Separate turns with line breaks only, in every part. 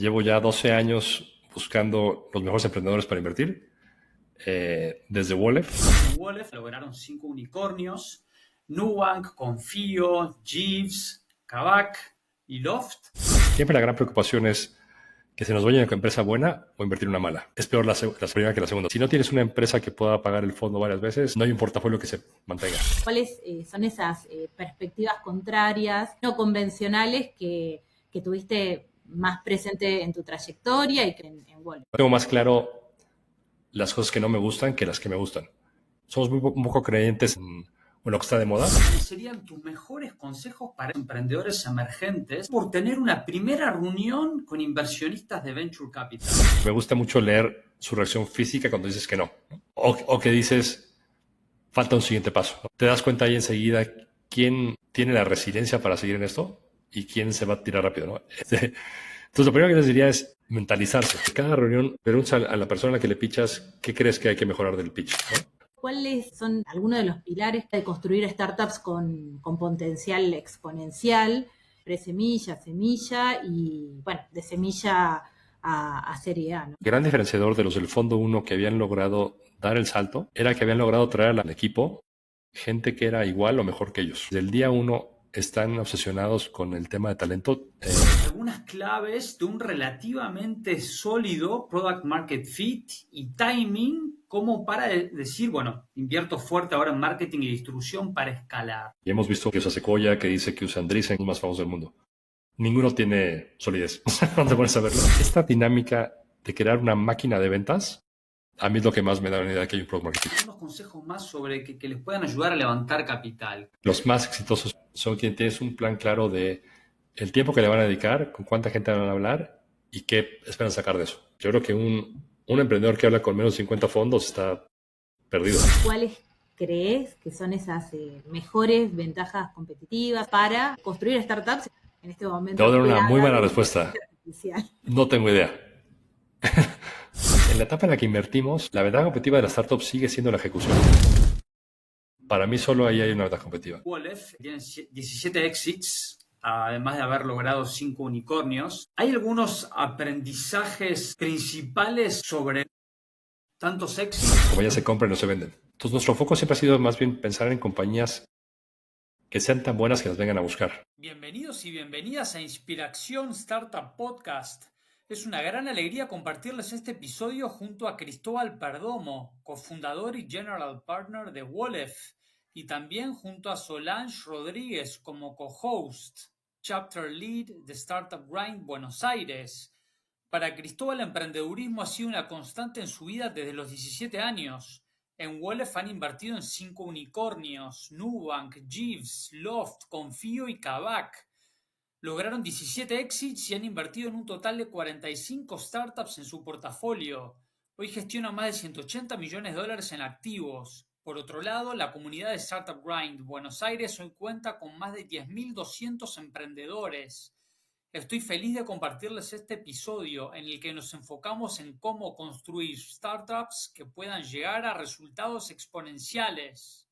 Llevo ya 12 años buscando los mejores emprendedores para invertir, desde Wolef.
En Wolef lograron 5 unicornios: Nubank, Confío, Jeeves, Kavak y Loft.
Siempre la gran preocupación es que se nos vaya una empresa buena o invertir en una mala. Es peor la primera que la segunda. Si no tienes una empresa que pueda pagar el fondo varias veces, no hay un portafolio que se mantenga.
¿Cuáles son esas perspectivas contrarias, no convencionales que tuviste más presente en tu trayectoria y que en Wolef?
Tengo más claro las cosas que no me gustan que las que me gustan. Somos un poco creyentes en lo que está de moda.
¿Cuáles serían tus mejores consejos para emprendedores emergentes por tener una primera reunión con inversionistas de Venture Capital?
Me gusta mucho leer su reacción física cuando dices que no. O que dices, falta un siguiente paso. Te das cuenta ahí enseguida quién tiene la resiliencia para seguir en esto y quién se va a tirar rápido, ¿no? Entonces, lo primero que les diría es mentalizarse. Cada reunión, pregunta a la persona a la que le pichas qué crees que hay que mejorar del pitch, ¿no?
¿Cuáles son algunos de los pilares de construir startups con potencial exponencial, pre-semilla, semilla y, bueno, de semilla a serie A, ¿no?
El gran diferenciador de los del Fondo 1 que habían logrado dar el salto era que habían logrado traer al equipo gente que era igual o mejor que ellos. Del día 1 están obsesionados con el tema de talento.
Algunas claves de un relativamente sólido product market fit y timing como para decir, bueno, invierto fuerte ahora en marketing y distribución para escalar.
Y hemos visto que usa Sequoia, que dice que usa Andreessen, el más famoso del mundo. Ninguno tiene solidez. No te pones a verlo. Esta dinámica de crear una máquina de ventas, a mí es lo que más me da una idea que hay un product marketing.
Unos consejos más sobre que les puedan ayudar a levantar capital.
Los más exitosos son quienes tienes un plan claro de el tiempo que le van a dedicar, con cuánta gente van a hablar y qué esperan sacar de eso. Yo creo que un emprendedor que habla con menos de 50 fondos está perdido.
¿Cuáles crees que son esas mejores ventajas competitivas para construir startups en este momento?
Te voy a dar una muy buena respuesta. No tengo idea. En la etapa en la que invertimos, la ventaja competitiva de las startups sigue siendo la ejecución. Para mí solo ahí hay una ventaja competitiva.
Wolef tiene 17 exits, además de haber logrado 5 unicornios. ¿Hay algunos aprendizajes principales sobre tantos éxitos?
Como ya se compran y no se venden. Entonces nuestro foco siempre ha sido más bien pensar en compañías que sean tan buenas que las vengan a buscar.
Bienvenidos y bienvenidas a Inspiración Startup Podcast. Es una gran alegría compartirles este episodio junto a Cristóbal Perdomo, cofundador y general partner de Wolef, y también junto a Solange Rodríguez como co-host, chapter lead de Startup Grind Buenos Aires. Para Cristóbal, el emprendedurismo ha sido una constante en su vida desde los 17 años. En Wolef han invertido en 5 unicornios: Nubank, Jeeves, Loft, Confío y Kavak. Lograron 17 exits y han invertido en un total de 45 startups en su portafolio. Hoy gestiona más de 180 millones de dólares en activos. Por otro lado, la comunidad de Startup Grind Buenos Aires hoy cuenta con más de 10.200 emprendedores. Estoy feliz de compartirles este episodio en el que nos enfocamos en cómo construir startups que puedan llegar a resultados exponenciales.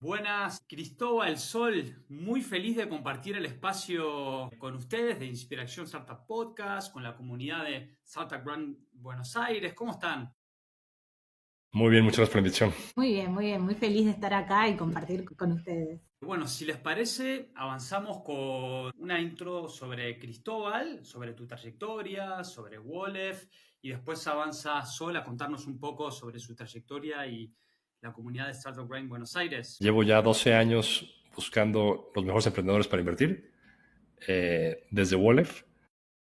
Buenas, Cristóbal, Sol, muy feliz de compartir el espacio con ustedes de Inspiración Startup Podcast, con la comunidad de Startup Grind Buenos Aires. ¿Cómo están?
Muy bien, muchas gracias por la invitación.
Muy bien, muy feliz de estar acá y compartir con ustedes.
Bueno, si les parece, avanzamos con una intro sobre Cristóbal, sobre tu trayectoria, sobre Wolef, y después avanza Sol a contarnos un poco sobre su trayectoria y la comunidad de Startup Grind Buenos Aires.
Llevo ya 12 años buscando los mejores emprendedores para invertir, desde Wolef.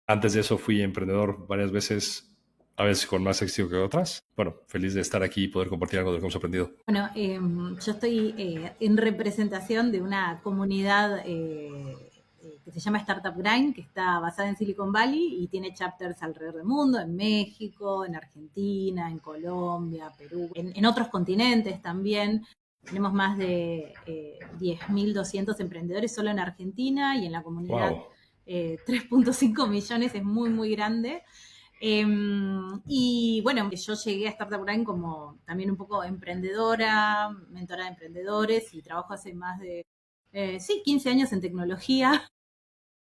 Antes de eso fui emprendedor varias veces, a veces con más éxito que otras. Bueno, feliz de estar aquí y poder compartir algo de lo que hemos aprendido.
Bueno, yo estoy en representación de una comunidad que se llama Startup Grind, que está basada en Silicon Valley y tiene chapters alrededor del mundo, en México, en Argentina, en Colombia, Perú, en otros continentes también. Tenemos más de 10.200 emprendedores solo en Argentina y en la comunidad.
Wow.
3.5 millones, es muy grande. Y bueno, yo llegué a Startup Grind como también un poco emprendedora, mentora de emprendedores, y trabajo hace más de 15 años en tecnología.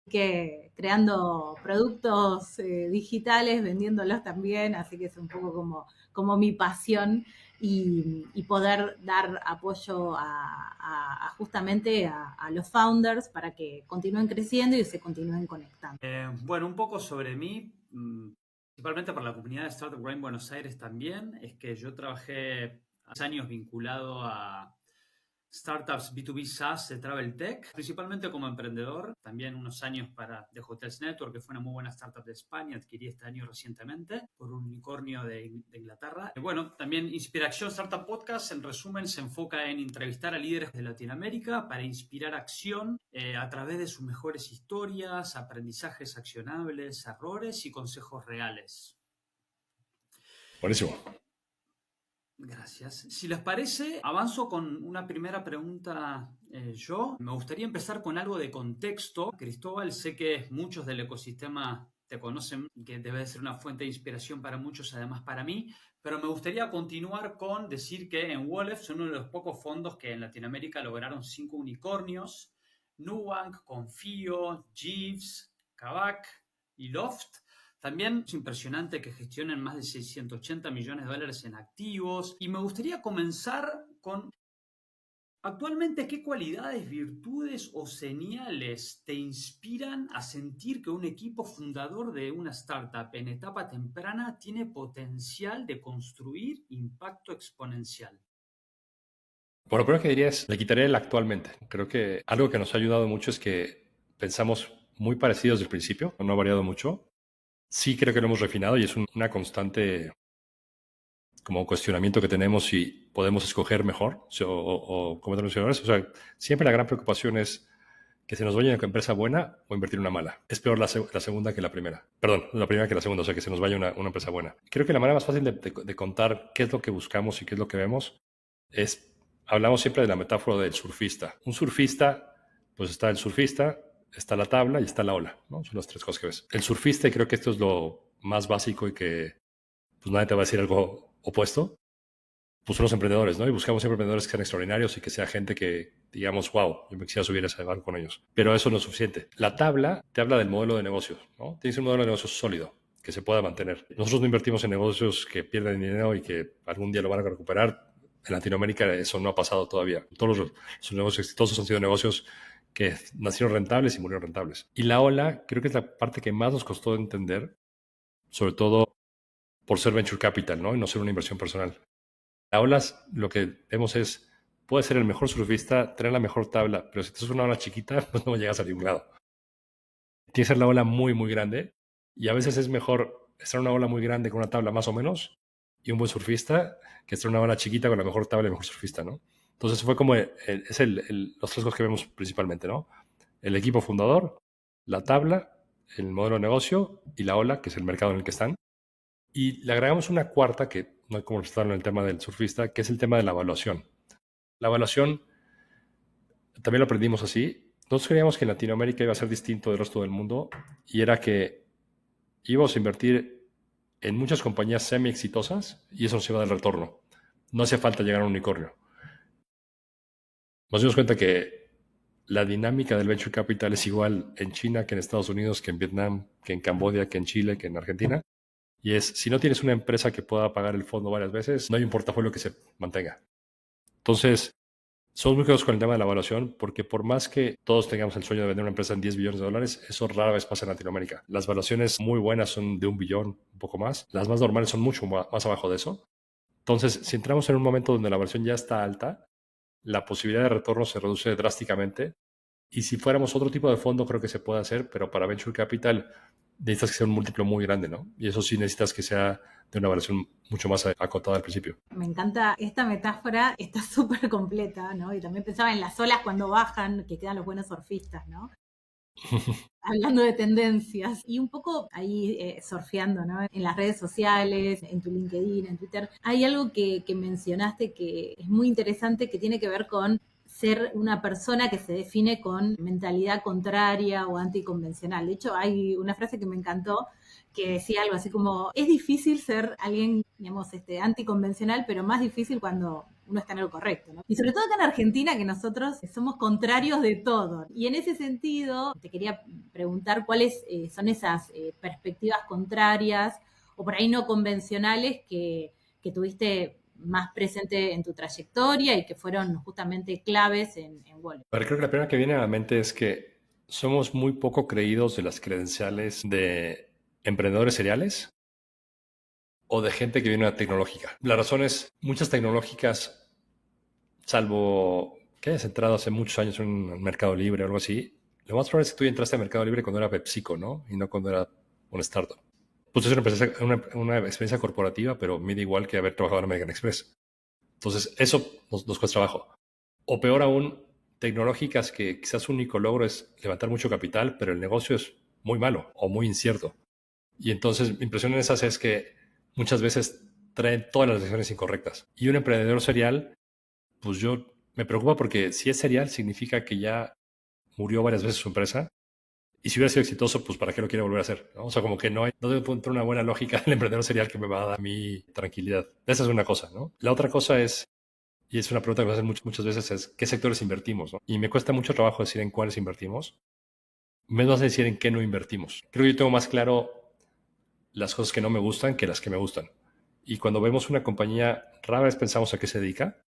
que creando productos digitales, vendiéndolos también, así que es un poco como mi pasión y poder dar apoyo justamente a los founders para que continúen creciendo y se continúen conectando.
Bueno, un poco sobre mí, principalmente para la comunidad de Startup Grind Buenos Aires también, es que yo trabajé hace años vinculado a startups B2B SaaS de Travel Tech, principalmente como emprendedor, también unos años para The Hotels Network, que fue una muy buena startup de España, adquirí este año recientemente por un unicornio de Inglaterra. Bueno, también Inspiración Startup Podcast, en resumen, se enfoca en entrevistar a líderes de Latinoamérica para inspirar acción a través de sus mejores historias, aprendizajes accionables, errores y consejos reales.
Buenísimo.
Gracias. Si les parece, avanzo con una primera pregunta yo. Me gustaría empezar con algo de contexto. Cristóbal, sé que muchos del ecosistema te conocen, que debe ser una fuente de inspiración para muchos, además para mí, pero me gustaría continuar con decir que en Wolef son uno de los pocos fondos que en Latinoamérica lograron 5 unicornios: Nubank, Confío, Jeeves, Kavak y Loft. También es impresionante que gestionen más de 680 millones de dólares en activos. Y me gustaría comenzar con, actualmente, ¿qué cualidades, virtudes o señales te inspiran a sentir que un equipo fundador de una startup en etapa temprana tiene potencial de construir impacto exponencial?
Bueno, lo primero que diría es, le quitaré el actualmente. Creo que algo que nos ha ayudado mucho es que pensamos muy parecidos desde el principio, no ha variado mucho. Sí creo que lo hemos refinado y es una constante como cuestionamiento que tenemos si podemos escoger mejor o cometer los errores. O sea, siempre la gran preocupación es que se nos vaya una empresa buena o invertir una mala. Es peor la segunda que la primera. Perdón, la primera que la segunda, o sea, que se nos vaya una empresa buena. Creo que la manera más fácil de contar qué es lo que buscamos y qué es lo que vemos es, hablamos siempre de la metáfora del surfista. Un surfista, pues está el surfista, está la tabla y está la ola, ¿no? Son las tres cosas que ves. El surfista, y creo que esto es lo más básico y que pues nadie te va a decir algo opuesto, pues son los emprendedores, ¿no? Y buscamos siempre emprendedores que sean extraordinarios y que sea gente que digamos, wow, yo me quisiera subir a ese barco con ellos. Pero eso no es suficiente. La tabla te habla del modelo de negocios, ¿no? Tiene que ser un modelo de negocios sólido, que se pueda mantener. Nosotros no invertimos en negocios que pierden dinero y que algún día lo van a recuperar. En Latinoamérica eso no ha pasado todavía. Todos los negocios exitosos han sido negocios que nacieron rentables y murieron rentables. Y la ola creo que es la parte que más nos costó entender, sobre todo por ser venture capital, ¿no? Y no ser una inversión personal. La ola, lo que vemos es, puedes ser el mejor surfista, tener la mejor tabla, pero si te es una ola chiquita, pues no llegas a ningún lado. Tiene que ser la ola muy, muy grande y a veces es mejor estar en una ola muy grande con una tabla más o menos y un buen surfista que estar en una ola chiquita con la mejor tabla y el mejor surfista, ¿no? Entonces fue como los tres cosas que vemos principalmente, ¿no? El equipo fundador, la tabla, el modelo de negocio y la ola, que es el mercado en el que están. Y le agregamos una cuarta, que no hay como estar en el tema del surfista, que es el tema de la evaluación. La evaluación también lo aprendimos así. Nosotros creíamos que en Latinoamérica iba a ser distinto del resto del mundo y era que íbamos a invertir en muchas compañías semi exitosas y eso nos iba a dar retorno. No hacía falta llegar a un unicornio. Nos dimos cuenta que la dinámica del venture capital es igual en China que en Estados Unidos, que en Vietnam, que en Camboya, que en Chile, que en Argentina. Y es, si no tienes una empresa que pueda pagar el fondo varias veces, no hay un portafolio que se mantenga. Entonces, somos muy cuidadosos con el tema de la evaluación porque por más que todos tengamos el sueño de vender una empresa en 10 billones de dólares, eso rara vez pasa en Latinoamérica. Las evaluaciones muy buenas son de 1 billón, un poco más. Las más normales son mucho más abajo de eso. Entonces, si entramos en un momento donde la evaluación ya está alta, la posibilidad de retorno se reduce drásticamente. Y si fuéramos otro tipo de fondo, creo que se puede hacer, pero para Venture Capital necesitas que sea un múltiplo muy grande, ¿no? Y eso sí necesitas que sea de una evaluación mucho más acotada al principio.
Me encanta esta metáfora, está súper completa, ¿no? Y también pensaba en las olas cuando bajan, que quedan los buenos surfistas, ¿no? Hablando de tendencias y un poco ahí surfeando, ¿no? En las redes sociales, en tu LinkedIn, en Twitter, hay algo que mencionaste que es muy interesante, que tiene que ver con ser una persona que se define con mentalidad contraria o anticonvencional. De hecho, hay una frase que me encantó que decía algo así como, es difícil ser alguien, digamos, anticonvencional, pero más difícil cuando uno está en lo correcto, ¿no? Y sobre todo acá en Argentina, que nosotros somos contrarios de todo. Y en ese sentido, te quería preguntar cuáles son esas perspectivas contrarias o por ahí no convencionales que tuviste más presente en tu trayectoria y que fueron justamente claves en Wall.
Pero creo que la primera que viene a la mente es que somos muy poco creídos de las credenciales de emprendedores seriales o de gente que viene de una tecnológica. La razón es, muchas tecnológicas, salvo que hayas entrado hace muchos años en un Mercado Libre o algo así, lo más probable es que tú entraste a Mercado Libre cuando era PepsiCo, ¿no? Y no cuando era un startup. Pues es una experiencia corporativa, pero mide igual que haber trabajado en American Express. Entonces, eso nos cuesta trabajo. O peor aún, tecnológicas que quizás su único logro es levantar mucho capital, pero el negocio es muy malo o muy incierto. Y entonces mi impresión en esas es que muchas veces traen todas las decisiones incorrectas. Y un emprendedor serial, pues yo me preocupa porque si es serial significa que ya murió varias veces su empresa. Y si hubiera sido exitoso, pues ¿para qué lo quiere volver a hacer? ¿No? O sea, como que no debe encontrar una buena lógica del emprendedor serial que me va a dar mi tranquilidad. Esa es una cosa, ¿no? La otra cosa es, y es una pregunta que me hacen muchas veces, es ¿qué sectores invertimos? ¿No? Y me cuesta mucho trabajo decir en cuáles invertimos. Menos decir en qué no invertimos. Creo que yo tengo más claro las cosas que no me gustan que las que me gustan. Y cuando vemos una compañía, rara vez pensamos a qué se dedica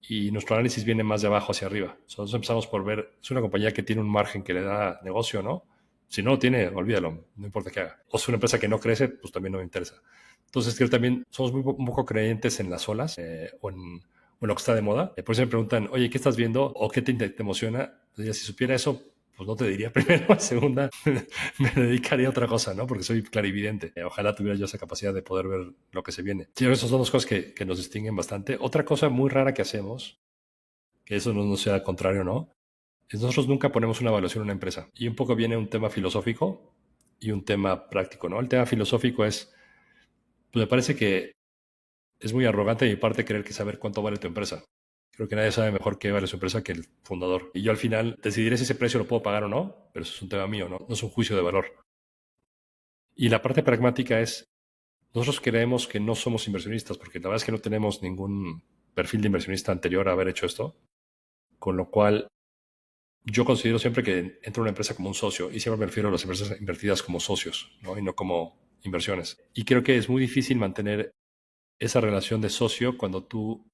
y nuestro análisis viene más de abajo hacia arriba. Nosotros empezamos por ver, es una compañía que tiene un margen que le da negocio, ¿no? Si no lo tiene, olvídalo, no importa qué haga. O es una empresa que no crece, pues también no me interesa. Entonces, creo que también somos un poco creyentes en las olas o en lo que está de moda. Por eso me preguntan, oye, ¿qué estás viendo? ¿O qué te emociona? Entonces, si supiera eso, pues no te diría primero. Segunda, me dedicaría a otra cosa, ¿no? Porque soy clarividente. Ojalá tuviera yo esa capacidad de poder ver lo que se viene. Sí, esas son dos cosas que nos distinguen bastante. Otra cosa muy rara que hacemos, que eso no sea al contrario, ¿no? Es nosotros nunca ponemos una evaluación en una empresa. Y un poco viene un tema filosófico y un tema práctico, ¿no? El tema filosófico es, pues me parece que es muy arrogante de mi parte creer que saber cuánto vale tu empresa. Creo que nadie sabe mejor qué vale su empresa que el fundador. Y yo al final decidiré si ese precio lo puedo pagar o no, pero eso es un tema mío, ¿no? No es un juicio de valor. Y la parte pragmática es, nosotros creemos que no somos inversionistas, porque la verdad es que no tenemos ningún perfil de inversionista anterior a haber hecho esto, con lo cual yo considero siempre que entro a una empresa como un socio y siempre me refiero a las empresas invertidas como socios, ¿no? Y no como inversiones. Y creo que es muy difícil mantener esa relación de socio cuando tú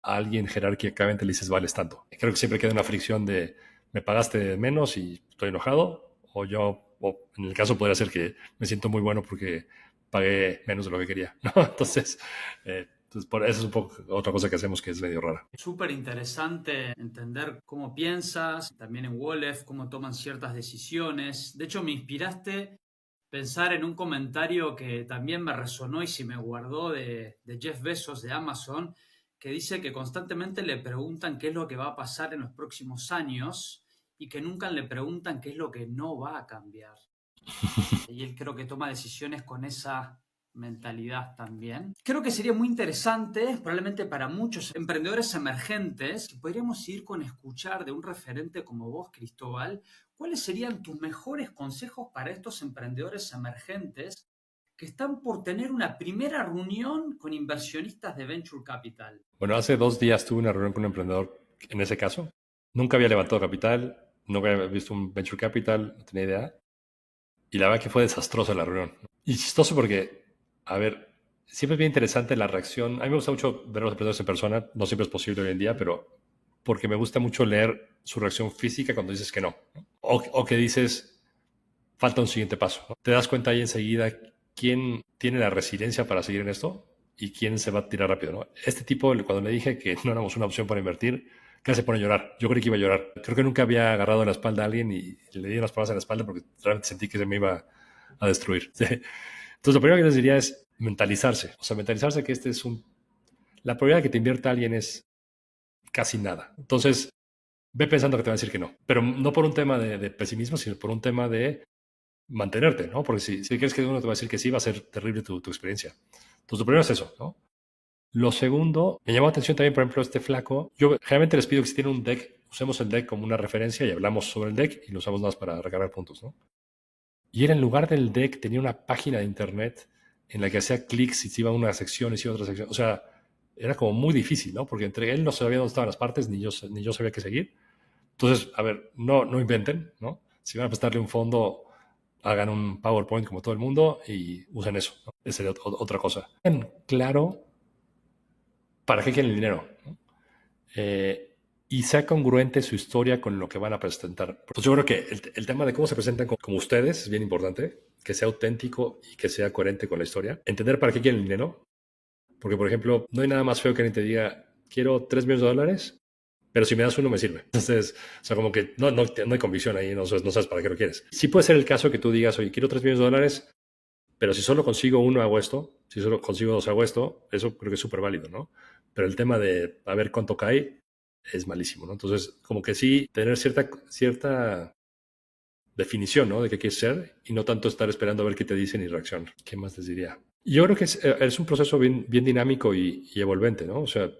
a alguien jerárquicamente le dices vales tanto. Creo que siempre queda una fricción de me pagaste menos y estoy enojado, o en el caso podría ser que me siento muy bueno porque pagué menos de lo que quería, ¿no? Entonces, por eso es un poco otra cosa que hacemos que es medio rara.
Súper interesante entender cómo piensas, también en Wolef, cómo toman ciertas decisiones. De hecho, me inspiraste pensar en un comentario que también me resonó y se me guardó de Jeff Bezos de Amazon, que dice que constantemente le preguntan qué es lo que va a pasar en los próximos años y que nunca le preguntan qué es lo que no va a cambiar. Y él creo que toma decisiones con esa mentalidad también. Creo que sería muy interesante, probablemente para muchos emprendedores emergentes, que podríamos ir con escuchar de un referente como vos, Cristóbal, ¿cuáles serían tus mejores consejos para estos emprendedores emergentes que están por tener una primera reunión con inversionistas de Venture Capital?
Bueno, hace 2 días tuve una reunión con un emprendedor en ese caso. Nunca había levantado capital, nunca había visto un Venture Capital, no tenía idea. Y la verdad que fue desastrosa la reunión. Y chistoso porque, a ver, siempre es bien interesante la reacción. A mí me gusta mucho ver a los emprendedores en persona. No siempre es posible hoy en día, pero porque me gusta mucho leer su reacción física cuando dices que no. O que dices, falta un siguiente paso, ¿no? Te das cuenta ahí enseguida quién tiene la resiliencia para seguir en esto y quién se va a tirar rápido, ¿no? Este tipo, cuando le dije que no éramos una opción para invertir, casi se pone a llorar. Yo creí que iba a llorar. Creo que nunca había agarrado la espalda a alguien y le di unas palmas en la espalda porque realmente sentí que se me iba a destruir. ¿Sí? Entonces, lo primero que les diría es mentalizarse. O sea, mentalizarse que la probabilidad de que te invierta alguien es casi nada. Entonces, ve pensando que te va a decir que no. Pero no por un tema de pesimismo, sino por un tema de mantenerte, ¿no? Porque si crees que uno te va a decir que sí, va a ser terrible tu experiencia. Entonces, lo primero es eso, ¿no? Lo segundo, me llamó la atención también, por ejemplo, este flaco. Yo generalmente les pido que si tienen un deck, usemos el deck como una referencia y hablamos sobre el deck y lo usamos nada más para recargar puntos, ¿no? Y él en lugar del deck tenía una página de internet en la que hacía clics y se iba a una sección y se iba a otra sección. O sea, era como muy difícil, ¿no? Porque entre él no sabía dónde estaban las partes, ni yo sabía qué seguir. Entonces, a ver, no inventen, ¿no? Si van a prestarle un fondo, hagan un PowerPoint como todo el mundo y usen eso, ¿no? Esa sería otra cosa. Claro, ¿para qué quieren el dinero? ¿No? Y sea congruente su historia con lo que van a presentar. Pues yo creo que el tema de cómo se presentan como ustedes es bien importante, que sea auténtico y que sea coherente con la historia. Entender para qué quieren el dinero, porque, por ejemplo, no hay nada más feo que alguien te diga, quiero $3 millones, pero si me das uno me sirve. Entonces, o sea, como que no hay convicción ahí, no sabes para qué lo quieres. Sí puede ser el caso que tú digas, oye, quiero $3 millones, pero si solo consigo uno hago esto, si solo consigo dos hago esto, eso creo que es súper válido, ¿no? Pero el tema de a ver cuánto cae es malísimo, ¿no? Entonces, como que sí, tener cierta definición, ¿no? De qué quieres ser y no tanto estar esperando a ver qué te dicen y reaccionar. ¿Qué más les diría? Yo creo que es un proceso bien dinámico y envolvente, ¿no? O sea,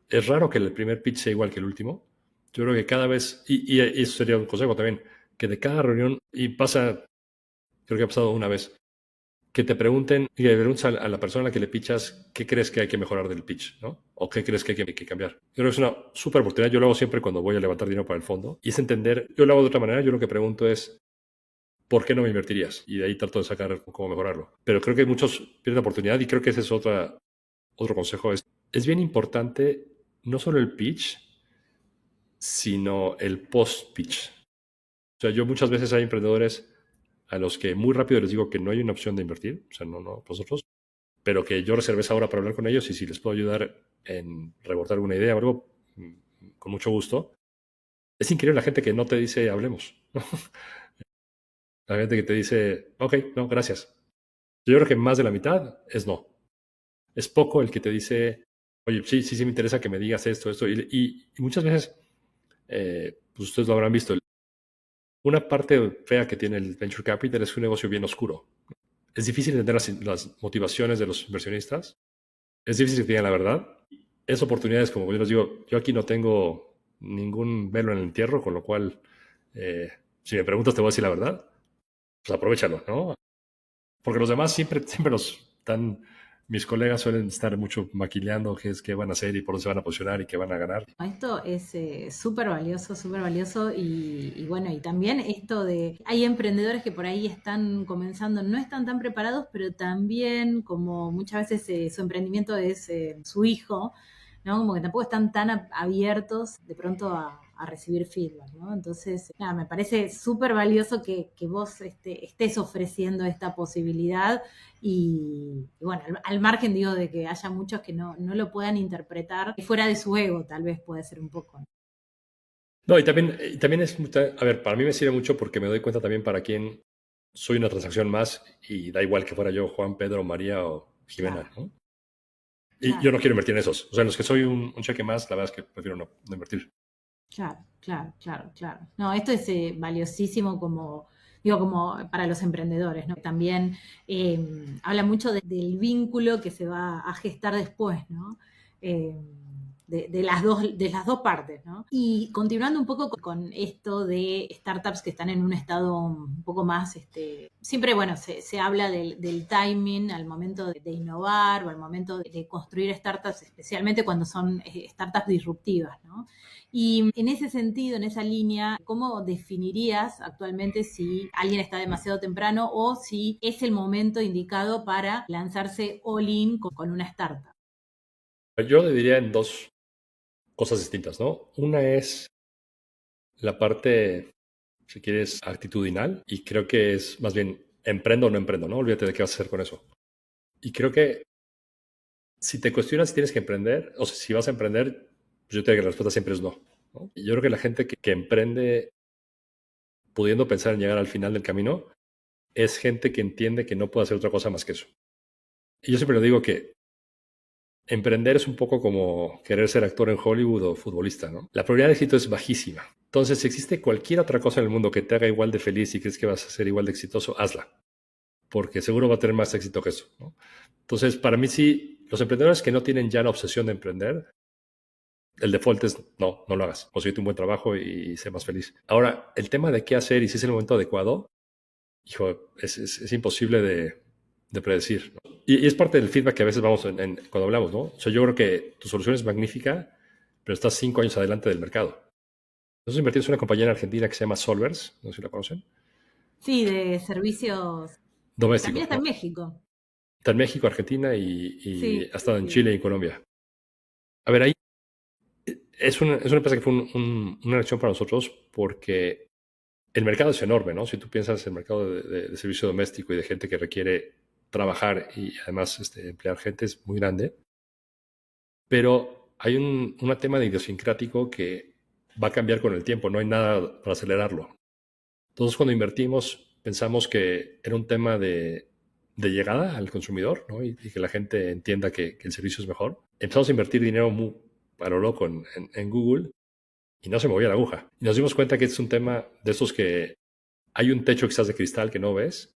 es raro que el primer pitch sea igual que el último. Yo creo que cada vez, y eso sería un consejo también, que de cada reunión, y pasa, creo que ha pasado una vez, que te pregunten, y le preguntas a la persona a la que le pitchas qué crees que hay que mejorar del pitch, ¿no? O qué crees que hay que cambiar. Yo creo que es una súper oportunidad. Yo lo hago siempre cuando voy a levantar dinero para el fondo. Y es entender, yo lo hago de otra manera. Yo lo que pregunto es, ¿por qué no me invertirías? Y de ahí trato de sacar cómo mejorarlo. Pero creo que muchos pierden la oportunidad y creo que ese es otro consejo. Es bien importante no solo el pitch, sino el post-pitch. O sea, yo muchas veces hay emprendedores a los que muy rápido les digo que no hay una opción de invertir, o sea, no vosotros, pero que yo reservé esa hora para hablar con ellos y si les puedo ayudar en rebotar alguna idea o algo, con mucho gusto. Es increíble la gente que no te dice hablemos, ¿no? La gente que te dice, ok, no, gracias. Yo creo que más de la mitad es no. Es poco el que te dice, oye, sí me interesa que me digas esto. Y muchas veces, pues ustedes lo habrán visto, una parte fea que tiene el Venture Capital es un negocio bien oscuro. Es difícil entender las motivaciones de los inversionistas. Es difícil que digan la verdad. Es oportunidades, como yo les digo, yo aquí no tengo ningún velo en el entierro, con lo cual, si me preguntas te voy a decir la verdad, pues aprovechalo, ¿no? Porque los demás siempre mis colegas suelen estar mucho maquilando qué van a hacer y por dónde se van a posicionar y qué van a ganar.
Esto es súper valioso y bueno, y también esto de, hay emprendedores que por ahí están comenzando, no están tan preparados, pero también como muchas veces su emprendimiento es su hijo, ¿no? Como que tampoco están tan abiertos de pronto a recibir feedback, ¿no? Entonces, nada, me parece súper valioso que vos estés ofreciendo esta posibilidad y bueno, al margen digo de que haya muchos que no lo puedan interpretar fuera de su ego, tal vez puede ser un poco, ¿no?
No, y también a ver, para mí me sirve mucho porque me doy cuenta también para quién soy una transacción más y da igual que fuera yo, Juan, Pedro, María o Jimena,
Claro.
¿no? Y
Claro.
yo no quiero invertir en esos. O sea, en los que soy un cheque más, la verdad es que prefiero no invertir.
Claro. No, esto es valiosísimo como, digo, como para los emprendedores, ¿no? También habla mucho del vínculo que se va a gestar después, ¿no? Eh, de las dos partes, ¿no? Y continuando un poco con esto de startups que están en un estado un poco más, siempre, bueno, se habla del timing al momento de innovar o al momento de construir startups, especialmente cuando son startups disruptivas, ¿no? Y en ese sentido, en esa línea, ¿cómo definirías actualmente si alguien está demasiado temprano o si es el momento indicado para lanzarse all in con una startup?
Yo le diría en dos cosas distintas, ¿no? Una es la parte, si quieres, actitudinal, y creo que es más bien emprendo o no emprendo, ¿no? Olvídate de qué vas a hacer con eso. Y creo que si te cuestionas si tienes que emprender, o sea, si vas a emprender, pues yo te diría que la respuesta siempre es no, ¿no? Y yo creo que la gente que emprende pudiendo pensar en llegar al final del camino es gente que entiende que no puede hacer otra cosa más que eso. Y yo siempre le digo que emprender es un poco como querer ser actor en Hollywood o futbolista, ¿no? La probabilidad de éxito es bajísima. Entonces, si existe cualquier otra cosa en el mundo que te haga igual de feliz y crees que vas a ser igual de exitoso, hazla. Porque seguro va a tener más éxito que eso, ¿no? Entonces, para mí sí, los emprendedores que no tienen ya la obsesión de emprender, el default es no lo hagas. Consíguete un buen trabajo y sé más feliz. Ahora, el tema de qué hacer y si es el momento adecuado, hijo, es imposible de de predecir, ¿no? Y es parte del feedback que a veces vamos cuando hablamos, ¿no? O sea, yo creo que tu solución es magnífica, pero estás 5 años adelante del mercado. Nosotros invertimos en una compañía en Argentina que se llama Solvers, no sé si la conocen,
Sí, de servicios. También
domésticos,
está en
¿no?
México.
Está en México, Argentina y
Sí,
ha
sí,
estado en
sí.
Chile y Colombia. A ver, ahí es una empresa que fue una elección para nosotros porque el mercado es enorme, ¿no? Si tú piensas en el mercado de servicio doméstico y de gente que requiere trabajar y además emplear gente es muy grande, pero hay un tema de idiosincrático que va a cambiar con el tiempo, no hay nada para acelerarlo. Entonces, cuando invertimos, pensamos que era un tema de llegada al consumidor, ¿no? Y que la gente entienda que el servicio es mejor. Empezamos a invertir dinero muy a lo loco en Google y no se movía la aguja. Y nos dimos cuenta que es un tema de estos que hay un techo quizás de cristal que no ves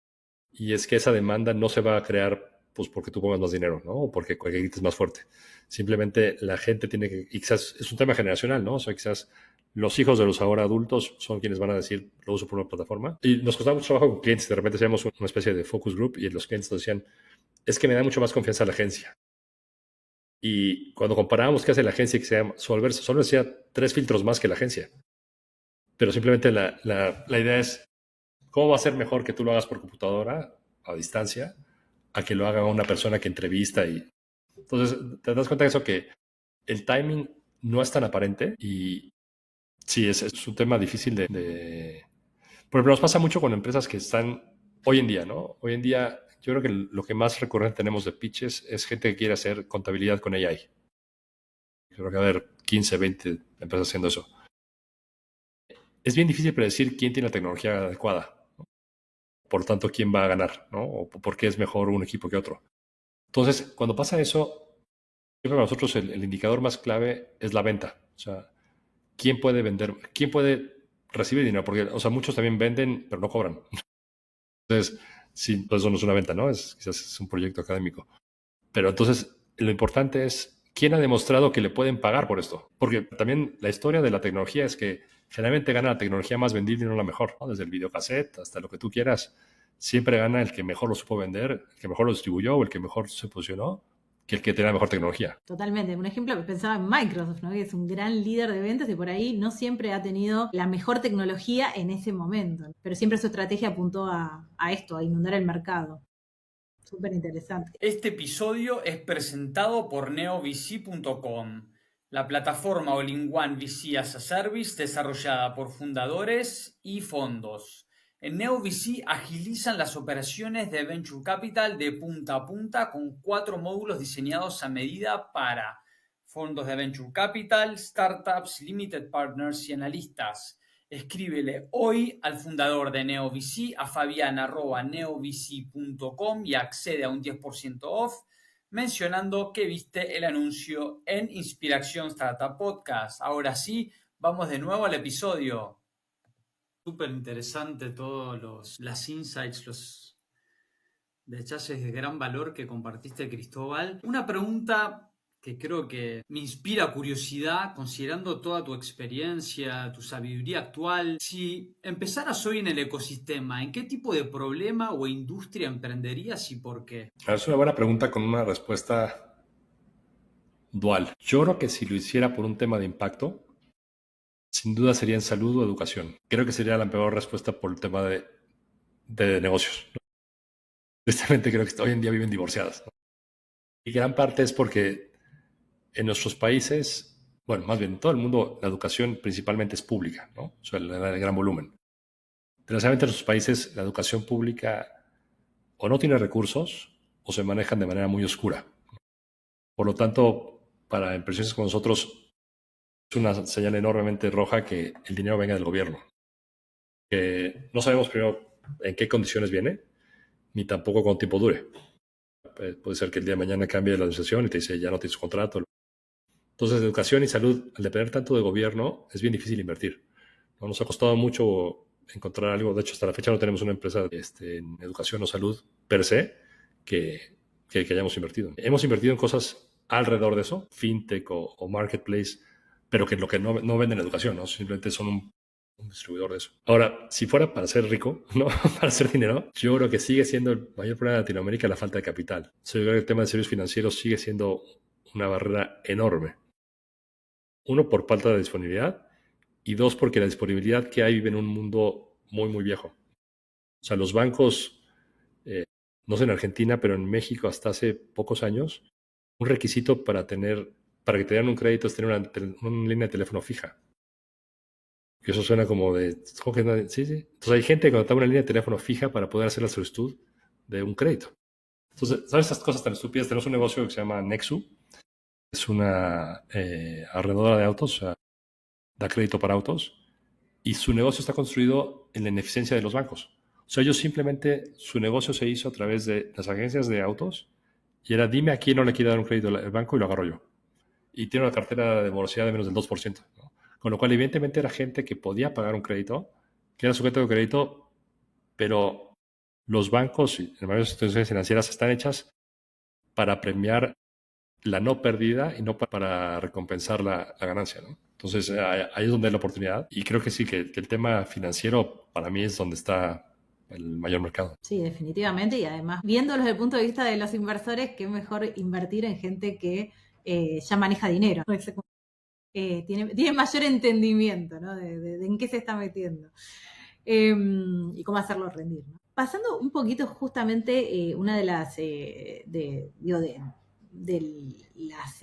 y es que esa demanda no se va a crear pues porque tú pongas más dinero, ¿no? O porque grites más fuerte. Simplemente la gente tiene que, y quizás es un tema generacional, ¿no? O sea, quizás los hijos de los ahora adultos son quienes van a decir, lo uso por una plataforma. Y nos costaba mucho trabajo con clientes. De repente hacíamos una especie de focus group y los clientes nos decían, es que me da mucho más confianza la agencia. Y cuando comparábamos qué hace la agencia que se llama Solvers, Solvers hacía 3 filtros más que la agencia. Pero simplemente la idea es, ¿cómo va a ser mejor que tú lo hagas por computadora a distancia a que lo haga una persona que entrevista? Y entonces te das cuenta de eso, que el timing no es tan aparente y sí, es un tema difícil Por ejemplo, nos pasa mucho con empresas que están hoy en día, ¿no? Hoy en día yo creo que lo que más recurrente tenemos de pitches es gente que quiere hacer contabilidad con AI. Creo que va a haber 15, 20 empresas haciendo eso. Es bien difícil predecir quién tiene la tecnología adecuada. Por lo tanto, quién va a ganar, ¿no? O por qué es mejor un equipo que otro. Entonces, cuando pasa eso, siempre para nosotros el indicador más clave es la venta. O sea, ¿quién puede vender? ¿Quién puede recibir dinero? Porque, o sea, muchos también venden, pero no cobran. Entonces, sí, pues eso no es una venta, ¿no? Quizás es un proyecto académico. Pero entonces, lo importante es quién ha demostrado que le pueden pagar por esto. Porque también la historia de la tecnología es que generalmente gana la tecnología más vendida y no la mejor, ¿no? Desde el videocassette hasta lo que tú quieras. Siempre gana el que mejor lo supo vender, el que mejor lo distribuyó o el que mejor se posicionó, que el que tenía la mejor tecnología.
Totalmente. Un ejemplo que pensaba en Microsoft, ¿no? Que es un gran líder de ventas y por ahí no siempre ha tenido la mejor tecnología en ese momento. Pero siempre su estrategia apuntó a esto, a inundar el mercado. Súper interesante.
Este episodio es presentado por neovc.com, la plataforma all-in-one VC as a Service desarrollada por fundadores y fondos. En NeoVC agilizan las operaciones de Venture Capital de punta a punta con 4 módulos diseñados a medida para fondos de Venture Capital, startups, limited partners y analistas. Escríbele hoy al fundador de NeoVC, a fabian@neovc.com y accede a un 10% off mencionando que viste el anuncio en Inspiración Startup Podcast. Ahora sí, vamos de nuevo al episodio. Súper interesante todos las insights, los detalles de gran valor que compartiste, Cristóbal. Una pregunta que creo que me inspira curiosidad, considerando toda tu experiencia, tu sabiduría actual. Si empezaras hoy en el ecosistema, ¿en qué tipo de problema o industria emprenderías y por qué?
Es una buena pregunta con una respuesta dual. Yo creo que si lo hiciera por un tema de impacto, sin duda sería en salud o educación. Creo que sería la peor respuesta por el tema de negocios. Tristemente creo que hoy en día viven divorciadas, ¿no? Y gran parte es porque en nuestros países, bueno, más bien en todo el mundo, la educación principalmente es pública, ¿no? O sea, el gran volumen. Desgraciadamente en nuestros países la educación pública o no tiene recursos o se manejan de manera muy oscura. Por lo tanto, para empresas como nosotros es una señal enormemente roja que el dinero venga del gobierno. Que no sabemos primero en qué condiciones viene, ni tampoco cuánto tiempo dure. Puede ser que el día de mañana cambie la administración y te dice ya no tienes contrato. Entonces, educación y salud, al depender tanto de gobierno, es bien difícil invertir, ¿no? Nos ha costado mucho encontrar algo. De hecho, hasta la fecha no tenemos una empresa en educación o salud per se que hayamos invertido. Hemos invertido en cosas alrededor de eso, fintech o marketplace, pero que lo que no venden educación, ¿no? Simplemente son un distribuidor de eso. Ahora, si fuera para ser rico, ¿no? Para hacer dinero, yo creo que sigue siendo el mayor problema de Latinoamérica la falta de capital. O sea, yo creo que el tema de servicios financieros sigue siendo una barrera enorme. Uno, por falta de disponibilidad, y dos, porque la disponibilidad que hay vive en un mundo muy, muy viejo. O sea, los bancos, no sé en Argentina, pero en México hasta hace pocos años, un requisito para que te den un crédito es tener una línea de teléfono fija. Que eso suena como de... Sí, sí. Entonces hay gente que contrata una línea de teléfono fija para poder hacer la solicitud de un crédito. Entonces, ¿sabes esas cosas tan estúpidas? Tenemos un negocio que se llama Nexu. Es una arrendadora de autos, o sea, da crédito para autos. Y su negocio está construido en la ineficiencia de los bancos. O sea, ellos simplemente, su negocio se hizo a través de las agencias de autos y era, dime a quién no le quiere dar un crédito el banco y lo agarro yo. Y tiene una cartera de morosidad de menos del 2%, ¿no? Con lo cual, evidentemente, era gente que podía pagar un crédito, que era sujeto de crédito, pero los bancos y las mayores instituciones financieras están hechas para premiar la no pérdida y no para recompensar la ganancia, ¿no? Entonces, ahí es donde hay la oportunidad. Y creo que sí, que el tema financiero para mí es donde está el mayor mercado.
Sí, definitivamente. Y además, viéndolo desde el punto de vista de los inversores, qué mejor invertir en gente que ya maneja dinero. Tiene mayor entendimiento, ¿no? de en qué se está metiendo y cómo hacerlo rendir, ¿no? Pasando un poquito justamente una de las las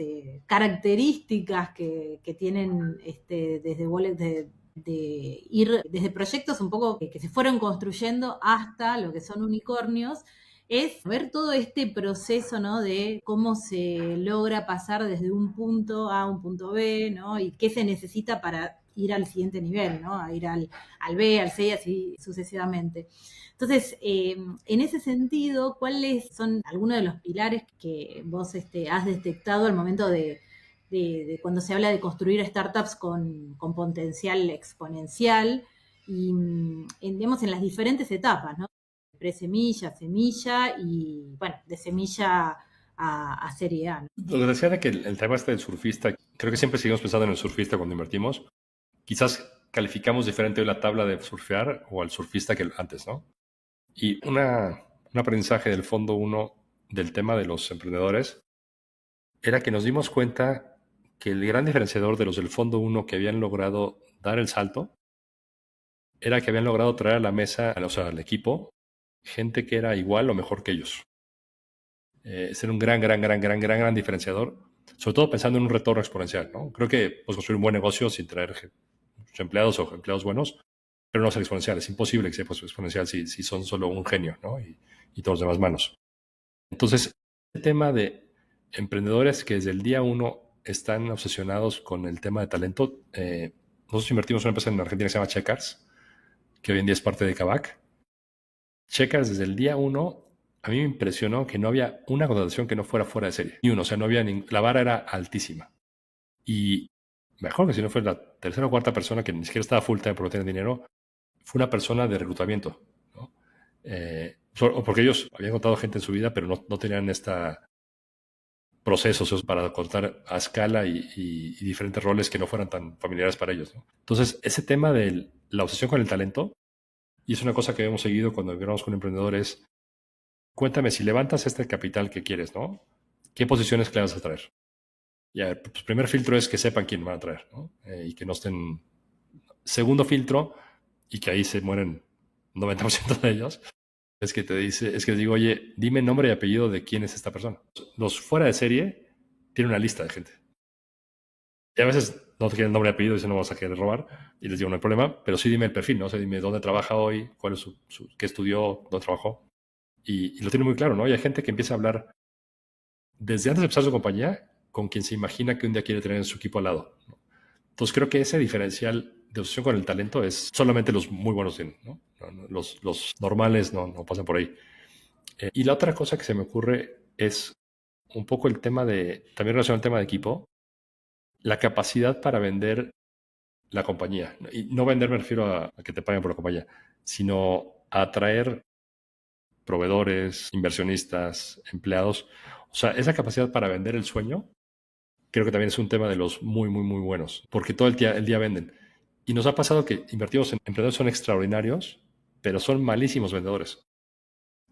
características que tienen desde Wallet de ir desde proyectos un poco que se fueron construyendo hasta lo que son unicornios, es ver todo este proceso, ¿no? De cómo se logra pasar desde un punto A a un punto B, ¿no? Y qué se necesita para ir al siguiente nivel, ¿no? A ir al B, al C y así sucesivamente. Entonces, en ese sentido, ¿cuáles son algunos de los pilares que vos has detectado al momento de cuando se habla de construir startups con potencial exponencial y, digamos, en las diferentes etapas, ¿no? Pre-semilla, semilla y, bueno, de semilla a serie A, ¿no?
Lo que decía de que el tema del surfista, creo que siempre seguimos pensando en el surfista cuando invertimos. Quizás calificamos diferente la tabla de surfear o al surfista que antes, ¿no? Y un aprendizaje del fondo 1 del tema de los emprendedores era que nos dimos cuenta que el gran diferenciador de los del fondo 1 que habían logrado dar el salto era que habían logrado traer a la mesa, o sea, al equipo, gente que era igual o mejor que ellos. Ese era un gran diferenciador, sobre todo pensando en un retorno exponencial, ¿no? Creo que puedes construir un buen negocio sin traer empleados o empleados buenos, pero no ser exponencial. Es imposible que sea exponencial si son solo un genio, ¿no? Y todos los demás manos. Entonces, el tema de emprendedores que desde el día 1 están obsesionados con el tema de talento. Nosotros invertimos en una empresa en Argentina que se llama Checkers, que hoy en día es parte de Kavak. Checkers desde el día 1, a mí me impresionó que no había una contratación que no fuera de serie. Ni uno, o sea, no había la vara era altísima. Y mejor que si no fue la tercera o cuarta persona que ni siquiera estaba full time porque no tenía dinero, fue una persona de reclutamiento, ¿no? Porque ellos habían contado gente en su vida, pero no tenían procesos para contar a escala y diferentes roles que no fueran tan familiares para ellos, ¿no? Entonces, ese tema de la obsesión con el talento, y es una cosa que hemos seguido cuando hablamos con emprendedores, cuéntame, si levantas este capital que quieres, ¿no? ¿Qué posiciones clave vas a traer? Y a ver, pues, primer filtro es que sepan quién van a traer, ¿no? Y que no estén... Segundo filtro, y que ahí se mueren 90% de ellos, es que les digo, oye, dime nombre y apellido de quién es esta persona. Los fuera de serie tienen una lista de gente. Y a veces no te quieren nombre y apellido y dicen no vamos a querer robar. Y les digo, no hay problema, pero sí dime el perfil, ¿no? O sea, dime dónde trabaja hoy, cuál es qué estudió, dónde trabajó. Y lo tiene muy claro, ¿no? Y hay gente que empieza a hablar desde antes de empezar su compañía con quien se imagina que un día quiere tener en su equipo al lado, ¿no? Entonces creo que ese diferencial de obsesión con el talento es solamente los muy buenos tienen, ¿no? Los normales no pasan por ahí. Y la otra cosa que se me ocurre es un poco el tema también relacionado al tema de equipo, la capacidad para vender la compañía. Y no vender me refiero a que te paguen por la compañía, sino a atraer proveedores, inversionistas, empleados. O sea, esa capacidad para vender el sueño creo que también es un tema de los muy buenos, porque todo el día venden. Y nos ha pasado que invertimos en emprendedores son extraordinarios, pero son malísimos vendedores.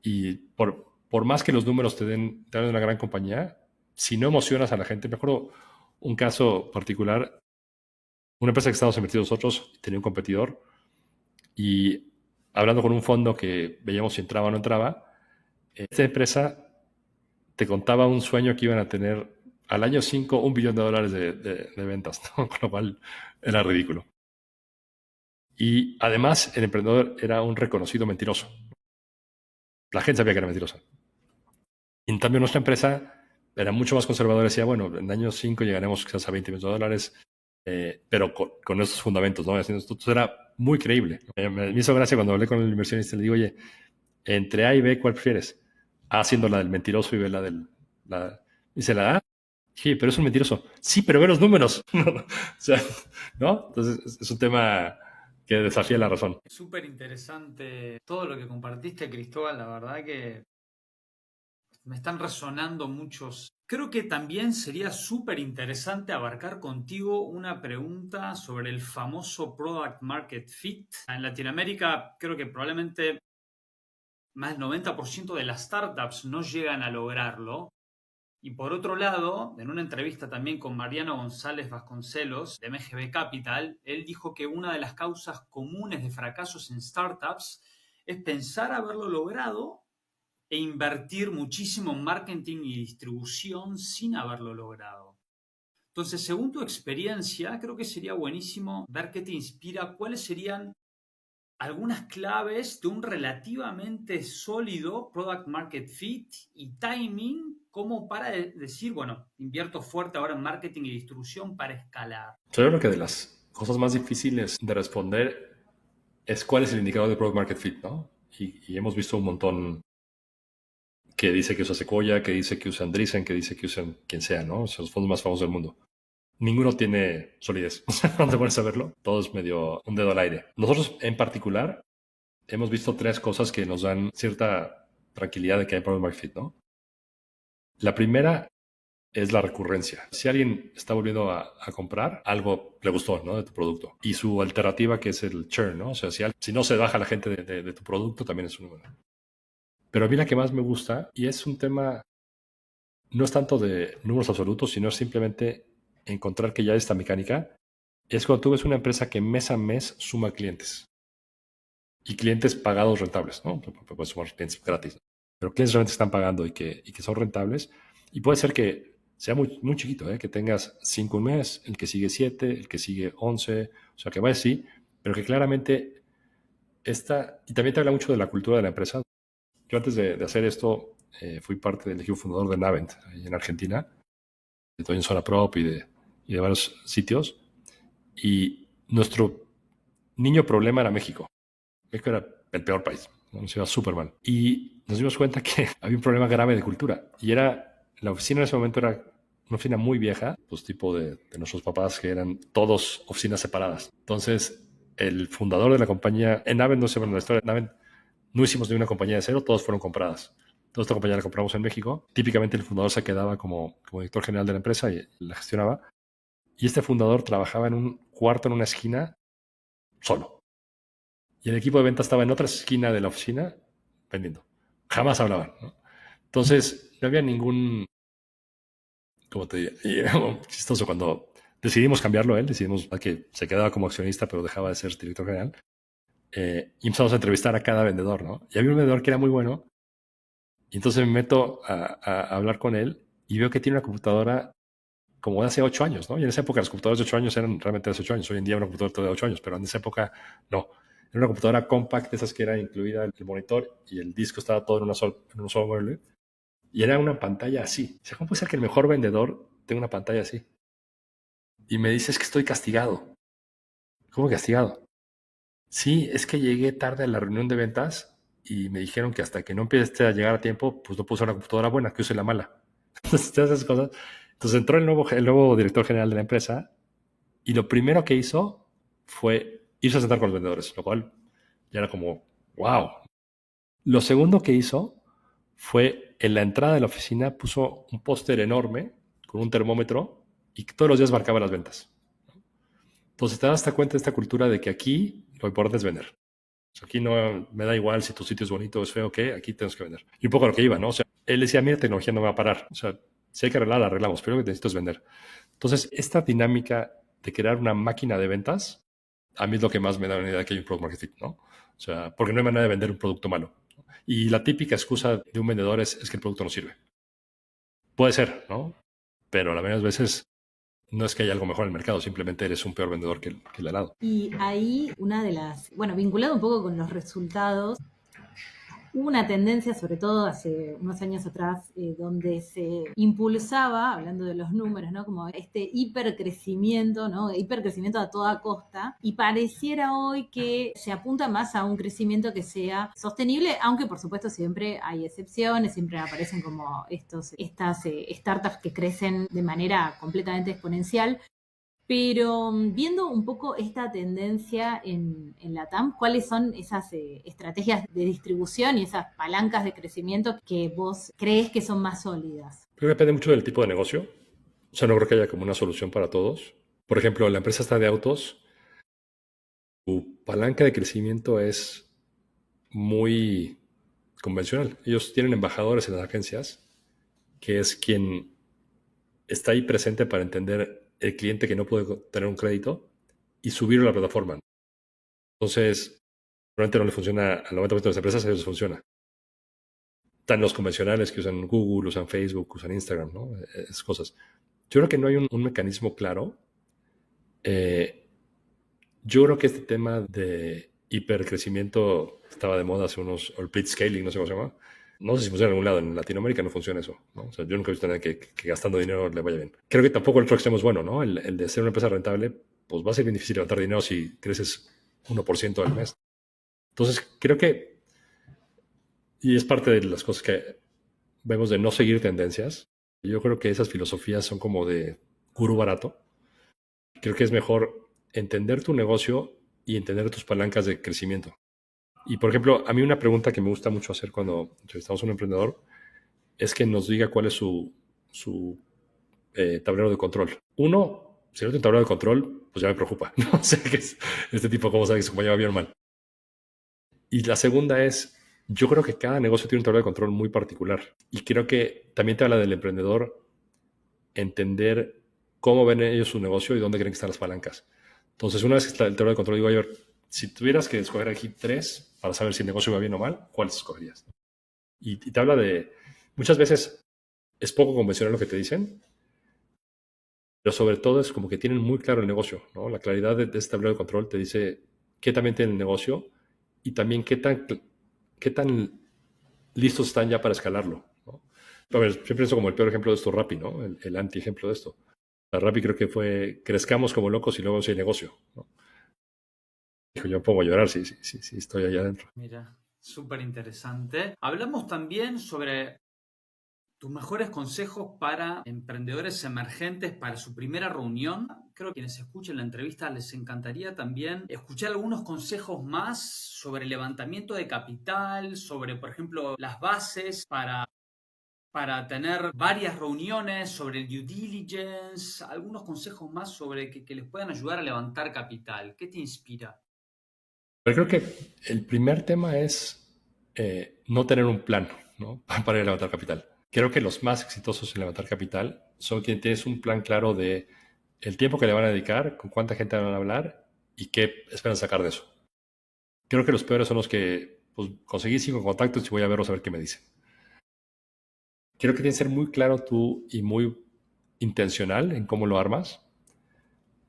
Y por más que los números te den una gran compañía, si no emocionas a la gente, me acuerdo un caso particular, una empresa que estábamos invertidos nosotros, tenía un competidor y hablando con un fondo que veíamos si entraba o no entraba, esta empresa te contaba un sueño que iban a tener al año 5 $1 billón de ventas, ¿no? Con lo cual era ridículo. Y además el emprendedor era un reconocido mentiroso. La gente sabía que era mentirosa. En cambio, nuestra empresa era mucho más conservadora. Decía, bueno, en el año 5 llegaremos quizás a $20 millones, pero con esos fundamentos, ¿no? Entonces era muy creíble. Me hizo gracia cuando hablé con el inversionista. Le digo, oye, entre A y B, ¿cuál prefieres? A siendo la del mentiroso y B la del... Dice, la A. Sí, pero es un mentiroso. Sí, pero ve los números. O sea, ¿no? Entonces es un tema que desafía la razón.
Súper interesante todo lo que compartiste, Cristóbal. La verdad que me están resonando muchos. Creo que también sería súper interesante abarcar contigo una pregunta sobre el famoso Product Market Fit. En Latinoamérica creo que probablemente más del 90% de las startups no llegan a lograrlo. Y por otro lado, en una entrevista también con Mariano González Vasconcelos de MGB Capital, él dijo que una de las causas comunes de fracasos en startups es pensar haberlo logrado e invertir muchísimo en marketing y distribución sin haberlo logrado. Entonces, según tu experiencia, creo que sería buenísimo ver qué te inspira, cuáles serían algunas claves de un relativamente sólido product market fit y timing como para decir, bueno, invierto fuerte ahora en marketing y distribución para escalar.
Yo creo que de las cosas más difíciles de responder es cuál es el indicador de product market fit, ¿no? Y hemos visto un montón que dice que usa Sequoia, que dice que usa Andreessen, que dice que usan quien sea, ¿no? O sea, los fondos más famosos del mundo. Ninguno tiene solidez. No te pones a verlo. Todo es medio un dedo al aire. Nosotros, en particular, hemos visto tres cosas que nos dan cierta tranquilidad de que hay product market fit, ¿no? La primera es la recurrencia. Si alguien está volviendo a comprar, algo le gustó, ¿no? De tu producto. Y su alternativa, que es el churn, ¿no? O sea, si no se baja la gente de tu producto, también es un número. Pero a mí la que más me gusta, y es un tema, no es tanto de números absolutos, sino simplemente encontrar que ya esta mecánica, es cuando tú ves una empresa que mes a mes suma clientes. Y clientes pagados rentables, ¿no? Puedes sumar clientes gratis, ¿no? Pero clientes realmente están pagando y que son rentables. Y puede ser que sea muy, muy chiquito, ¿eh? Que tengas 5 un mes, el que sigue 7, el que sigue 11, o sea, que vaya así, pero que claramente y también te habla mucho de la cultura de la empresa. Yo antes de hacer esto fui parte del equipo fundador de Navent, ahí en Argentina. Estoy en Zona Prop y de varios sitios. Y nuestro niño problema era México. México era el peor país, ¿no? Nos iba súper mal. Y nos dimos cuenta que había un problema grave de cultura. Y la oficina en ese momento era una oficina muy vieja, pues tipo de nuestros papás, que eran todos oficinas separadas. Entonces, el fundador de la compañía, en Navent, no sé, bueno, la historia de Navent, no hicimos ni una compañía de cero, todas fueron compradas. Toda esta compañía la compramos en México. Típicamente el fundador se quedaba como director general de la empresa y la gestionaba. Y este fundador trabajaba en un cuarto en una esquina solo. Y el equipo de ventas estaba en otra esquina de la oficina vendiendo. Jamás hablaban, ¿no? Entonces, no había ningún... ¿Cómo te diría? Chistoso. Cuando decidimos cambiarlo a él, decidimos que se quedaba como accionista, pero dejaba de ser director general. Y empezamos a entrevistar a cada vendedor, ¿no? Y había un vendedor que era muy bueno. Y entonces me meto a hablar con él y veo que tiene una computadora como de hace 8 años, ¿no? Y en esa época las computadoras de 8 años eran realmente de hace 8 años. Hoy en día una computadora de 8 años, pero en esa época no. Era una computadora compact, esas que era incluida el monitor y el disco estaba todo en un solo mueble. Y era una pantalla así. O sea, ¿cómo puede ser que el mejor vendedor tenga una pantalla así? Y me dice, es que estoy castigado. ¿Cómo castigado? Sí, es que llegué tarde a la reunión de ventas y me dijeron que hasta que no empiece a llegar a tiempo, pues no puedo usar una computadora buena, que use la mala. Entonces, todas esas cosas. Entonces entró el nuevo director general de la empresa y lo primero que hizo fue irse a sentar con los vendedores, lo cual ya era como, wow. Lo segundo que hizo fue en la entrada de la oficina puso un póster enorme con un termómetro y todos los días marcaba las ventas. Entonces te das cuenta de esta cultura de que aquí lo importante es vender. O sea, aquí no me da igual si tu sitio es bonito o es feo, ¿qué? Aquí tenemos que vender. Y un poco a lo que iba, ¿no? O sea, él decía, mira, tecnología no me va a parar. O sea, si hay que arreglar, la arreglamos, pero lo que necesito es vender. Entonces, esta dinámica de crear una máquina de ventas, a mí es lo que más me da una idea de que hay un product market fit, ¿no? O sea, porque no hay manera de vender un producto malo. Y la típica excusa de un vendedor es que el producto no sirve. Puede ser, ¿no? Pero la mayoría de las veces no es que haya algo mejor en el mercado, simplemente eres un peor vendedor que el de al lado.
Y ahí una de las, bueno, vinculado un poco con los resultados, hubo una tendencia, sobre todo hace unos años atrás, donde se impulsaba, hablando de los números, ¿no? Como este hipercrecimiento, ¿no? Hipercrecimiento a toda costa. Y pareciera hoy que se apunta más a un crecimiento que sea sostenible, aunque por supuesto siempre hay excepciones, siempre aparecen como estas startups que crecen de manera completamente exponencial. Pero viendo un poco esta tendencia en la TAM, ¿cuáles son esas estrategias de distribución y esas palancas de crecimiento que vos crees que son más sólidas?
Creo que depende mucho del tipo de negocio. O sea, no creo que haya como una solución para todos. Por ejemplo, la empresa está de autos. Su palanca de crecimiento es muy convencional. Ellos tienen embajadores en las agencias, que es quien está ahí presente para entender el cliente que no puede tener un crédito y subirlo a la plataforma. Entonces, probablemente no le funciona al 90% de las empresas, a ellos les funciona. Están los convencionales que usan Google, usan Facebook, usan Instagram, ¿no? Esas cosas. Yo creo que no hay un mecanismo claro. Yo creo que este tema de hipercrecimiento estaba de moda hace unos, o el blitzscaling, no sé cómo se llama. No sé si funciona en algún lado. En Latinoamérica no funciona eso, ¿no? O sea, yo nunca he visto a nadie que gastando dinero le vaya bien. Creo que tampoco el otro extremo es bueno, ¿no? El de ser una empresa rentable, pues va a ser bien difícil levantar dinero si creces 1% al mes. Entonces, creo que, y es parte de las cosas que vemos de no seguir tendencias, yo creo que esas filosofías son como de gurú barato. Creo que es mejor entender tu negocio y entender tus palancas de crecimiento. Y, por ejemplo, a mí una pregunta que me gusta mucho hacer cuando entrevistamos a un emprendedor es que nos diga cuál es su tablero de control. Uno, si no tiene un tablero de control, pues ya me preocupa. No sé qué es este tipo, cómo sabe que su compañía va bien o mal. Y la segunda es, yo creo que cada negocio tiene un tablero de control muy particular. Y creo que también te habla del emprendedor entender cómo ven ellos su negocio y dónde creen que están las palancas. Entonces, una vez que está el tablero de control, digo, a ver, si tuvieras que escoger aquí 3 para saber si el negocio va bien o mal, ¿cuáles escogerías? Y te habla de, muchas veces es poco convencional lo que te dicen, pero sobre todo es como que tienen muy claro el negocio, ¿no? La claridad de este tablero de control te dice qué también tiene el negocio y también qué tan listos están ya para escalarlo, ¿no? A ver, siempre pienso como el peor ejemplo de esto, Rappi, ¿no? El anti-ejemplo de esto. La Rappi creo que fue, crezcamos como locos y luego sí hay negocio, ¿no? Dijo, yo me pongo a llorar si estoy allá adentro.
Mira, súper interesante. Hablamos también sobre tus mejores consejos para emprendedores emergentes para su primera reunión. Creo que quienes escuchen la entrevista les encantaría también escuchar algunos consejos más sobre el levantamiento de capital, sobre, por ejemplo, las bases para tener varias reuniones, sobre el due diligence, algunos consejos más sobre que les puedan ayudar a levantar capital. ¿Qué te inspira?
Pero creo que el primer tema es no tener un plan, ¿no? Para ir a levantar capital. Creo que los más exitosos en levantar capital son quienes tienen un plan claro de el tiempo que le van a dedicar, con cuánta gente van a hablar y qué esperan sacar de eso. Creo que los peores son los que pues, conseguí 5 contactos y voy a verlos a ver qué me dicen. Creo que tienes que ser muy claro tú y muy intencional en cómo lo armas,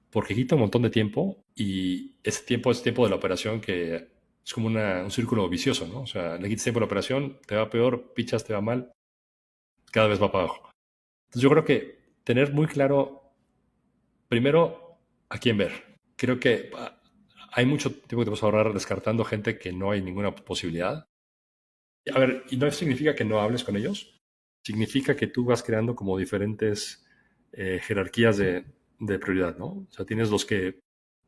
porque quita un montón de tiempo y ese tiempo es tiempo de la operación que es como un círculo vicioso, ¿no? O sea, le quitas tiempo a la operación, te va peor, pichas, te va mal, cada vez va para abajo. Entonces yo creo que tener muy claro, primero, a quién ver. Creo que hay mucho tiempo que te vas a ahorrar descartando gente que no hay ninguna posibilidad. A ver, y no significa que no hables con ellos, significa que tú vas creando como diferentes jerarquías de prioridad, ¿no? O sea, tienes los que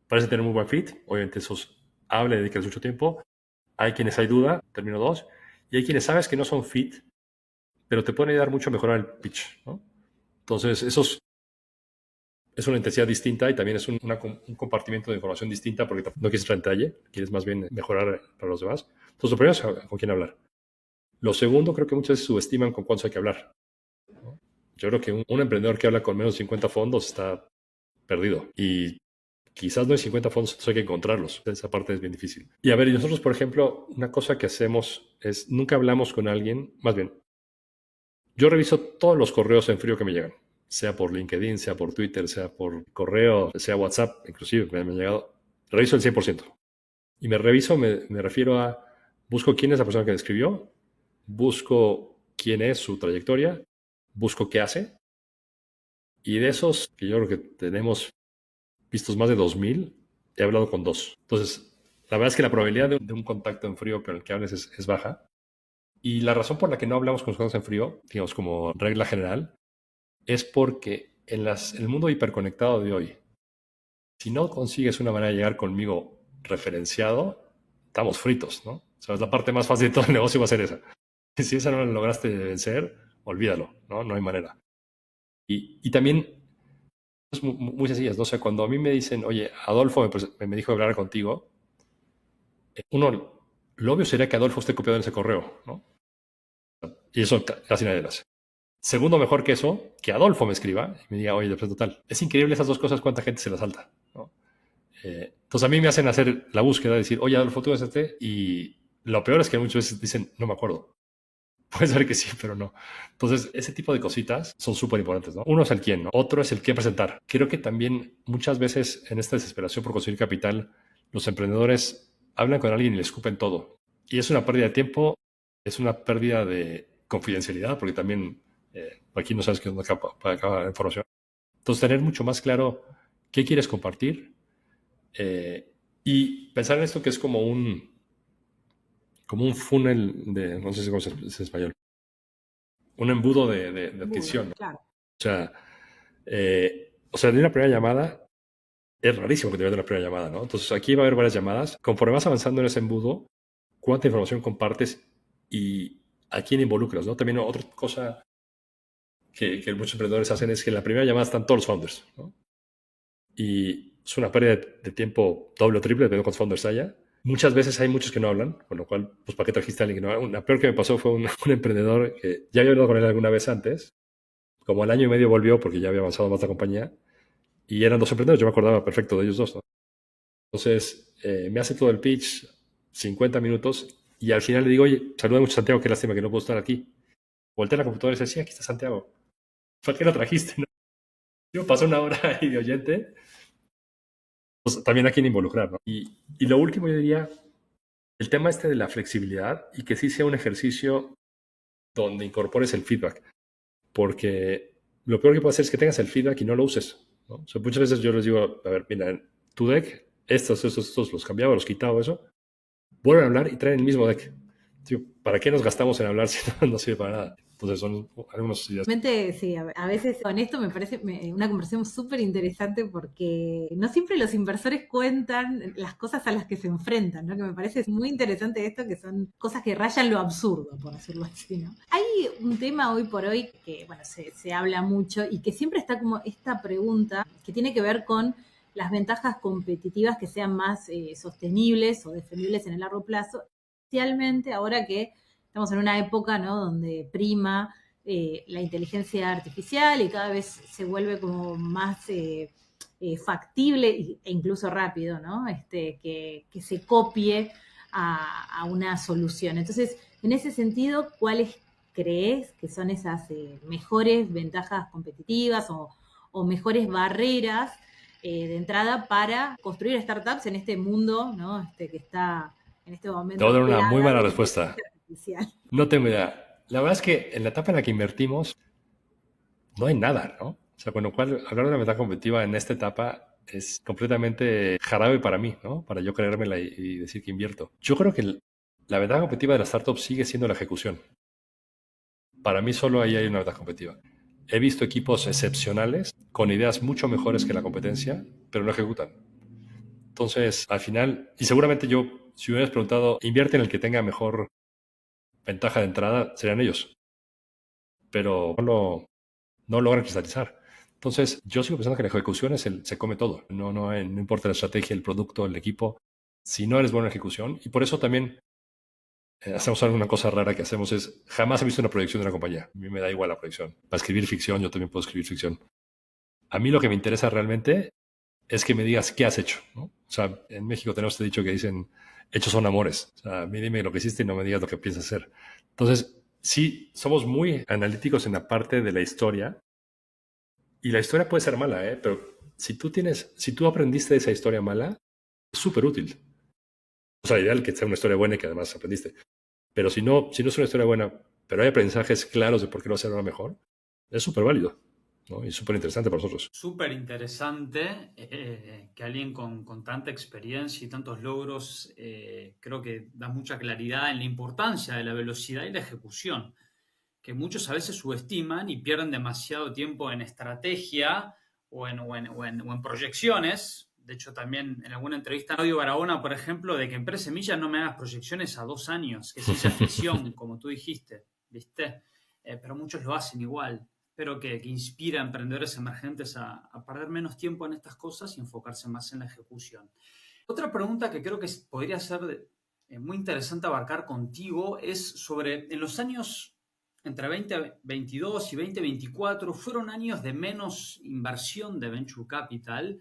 parecen tener muy buen fit, obviamente esos habla, dedicas mucho tiempo. Hay quienes hay duda, término 2, y hay quienes sabes que no son fit, pero te pueden ayudar mucho a mejorar el pitch, ¿no? Entonces, esos es una intensidad distinta y también es un compartimiento de información distinta porque no quieres entrar en detalle, quieres más bien mejorar para los demás. Entonces, lo primero es con quién hablar. Lo segundo, creo que muchas veces subestiman con cuántos hay que hablar, ¿no? Yo creo que un emprendedor que habla con menos de 50 fondos está perdido. Y quizás no hay 50 fondos, entonces hay que encontrarlos. Esa parte es bien difícil. Y a ver, y nosotros, por ejemplo, una cosa que hacemos es nunca hablamos con alguien, más bien, yo reviso todos los correos en frío que me llegan, sea por LinkedIn, sea por Twitter, sea por correo, sea WhatsApp, inclusive me han llegado. Reviso el 100%. Y me reviso, me refiero a, busco quién es la persona que me escribió, busco quién es su trayectoria, busco qué hace. Y de esos, que yo creo que tenemos vistos más de 2000, he hablado con 2. Entonces, la verdad es que la probabilidad de un contacto en frío con el que hables es baja. Y la razón por la que no hablamos con los contactos en frío, digamos como regla general, es porque en el mundo hiperconectado de hoy, si no consigues una manera de llegar conmigo referenciado, estamos fritos, ¿no? O sea, es la parte más fácil de todo el negocio va a ser esa. Si esa no la lograste vencer, olvídalo, ¿no? No hay manera. Y también es muy sencillas, ¿no? O sea, cuando a mí me dicen, oye, Adolfo me dijo hablar contigo, uno, lo obvio sería que Adolfo esté copiado en ese correo, ¿no? Y eso casi nadie lo hace. Segundo, mejor que eso, que Adolfo me escriba y me diga, oye, pues total. Es increíble esas dos cosas, cuánta gente se las salta, ¿no? Entonces a mí me hacen hacer la búsqueda, decir, oye, Adolfo, tú eres este, y lo peor es que muchas veces dicen, no me acuerdo. Puede ser que sí, pero no. Entonces, ese tipo de cositas son súper importantes, ¿no? Uno es el quién, ¿no? Otro es el qué presentar. Creo que también muchas veces en esta desesperación por conseguir capital, los emprendedores hablan con alguien y le escupen todo. Y es una pérdida de tiempo, es una pérdida de confidencialidad, porque también aquí no sabes qué es dónde acaba la información. Entonces, tener mucho más claro qué quieres compartir y pensar en esto que es como un funnel de, no sé cómo es en español, un embudo de adquisición, ¿no?
Claro.
O sea, de una primera llamada, es rarísimo que te vean de una primera llamada, ¿no? Entonces aquí va a haber varias llamadas. Conforme vas avanzando en ese embudo, cuánta información compartes y a quién involucras, ¿no? También otra cosa que muchos emprendedores hacen es que en la primera llamada están todos los founders, ¿no? Y es una pérdida de tiempo doble o triple, dependiendo de cuántos founders haya. Muchas veces hay muchos que no hablan, con lo cual, pues, ¿para qué trajiste a alguien que no habla? La peor que me pasó fue un emprendedor que ya había hablado con él alguna vez antes, como al año y medio volvió porque ya había avanzado más la compañía, y eran dos emprendedores, yo me acordaba perfecto de ellos dos, ¿no? Entonces, me hace todo el pitch, 50 minutos, y al final le digo, oye, saluda mucho a Santiago, qué lástima que no puedo estar aquí. Voltea a la computadora y dice, sí, aquí está Santiago. ¿Para qué lo trajiste, no? Yo pasé una hora ahí de oyente, pues también a quién involucrar, ¿no? Y lo último yo diría, el tema este de la flexibilidad y que sí sea un ejercicio donde incorpores el feedback, porque lo peor que puede hacer es que tengas el feedback y no lo uses, ¿no? O sea, muchas veces yo les digo, a ver, mira, tu deck, estos los cambiaba, los quitaba, eso, vuelven a hablar y traen el mismo deck. Tío, ¿para qué nos gastamos en hablar si no sirve para nada? Entonces son algunas ideas.
Realmente, sí, a veces con esto me parece una conversación súper interesante porque no siempre los inversores cuentan las cosas a las que se enfrentan, ¿no? Que me parece muy interesante esto, que son cosas que rayan lo absurdo, por decirlo así, ¿no? Hay un tema hoy por hoy que, bueno, se habla mucho y que siempre está como esta pregunta que tiene que ver con las ventajas competitivas que sean más sostenibles o defendibles en el largo plazo, especialmente ahora que estamos en una época, ¿no?, donde prima la inteligencia artificial y cada vez se vuelve como más factible e incluso rápido, ¿no? Que se copie a una solución. Entonces, en ese sentido, ¿cuáles crees que son esas mejores ventajas competitivas o mejores barreras de entrada para construir startups en este mundo, ¿no?, que está en este momento?
Te voy a dar una muy mala
de
respuesta.
artificial.
No tengo idea. La verdad es que en la etapa en la que invertimos no hay nada, ¿no? O sea, con lo cual hablar de una ventaja competitiva en esta etapa es completamente jarabe para mí, ¿no? Para yo creérmela y decir que invierto. Yo creo que la ventaja competitiva de la startup sigue siendo la ejecución. Para mí solo ahí hay una ventaja competitiva. He visto equipos excepcionales con ideas mucho mejores que la competencia, pero no ejecutan. Entonces, al final, y seguramente yo, si me hubieras preguntado, invierte en el que tenga mejor ventaja de entrada, serían ellos. Pero no logran cristalizar. Entonces, yo sigo pensando que la ejecución se come todo. No importa la estrategia, el producto, el equipo, si no eres bueno en ejecución. Y por eso también hacemos alguna cosa rara que hacemos es, jamás he visto una proyección de una compañía. A mí me da igual la proyección. Para escribir ficción, yo también puedo escribir ficción. A mí lo que me interesa realmente es que me digas qué has hecho, ¿no? O sea, en México tenemos este dicho que dicen, hechos son amores. O sea, a mí dime lo que hiciste y no me digas lo que piensas hacer. Entonces, sí, somos muy analíticos en la parte de la historia. Y la historia puede ser mala, ¿eh? Pero si tú aprendiste de esa historia mala, es súper útil. O sea, ideal que sea una historia buena y que además aprendiste. Pero si no es una historia buena, pero hay aprendizajes claros de por qué lo hacer ahora mejor, es súper válido, ¿no? Y súper interesante para nosotros.
Súper interesante que alguien con tanta experiencia y tantos logros creo que da mucha claridad en la importancia de la velocidad y la ejecución, que muchos a veces subestiman y pierden demasiado tiempo en estrategia o en proyecciones. De hecho, también en alguna entrevista a Claudio Barahona, por ejemplo, de que en Presemilla no me hagas proyecciones a 2 años, que es ciencia ficción, como tú dijiste, ¿viste? Pero muchos lo hacen igual. Espero que inspire a emprendedores emergentes a perder menos tiempo en estas cosas y enfocarse más en la ejecución. Otra pregunta que creo que podría ser muy interesante abarcar contigo es sobre, en los años entre 2022 y 2024 fueron años de menos inversión de venture capital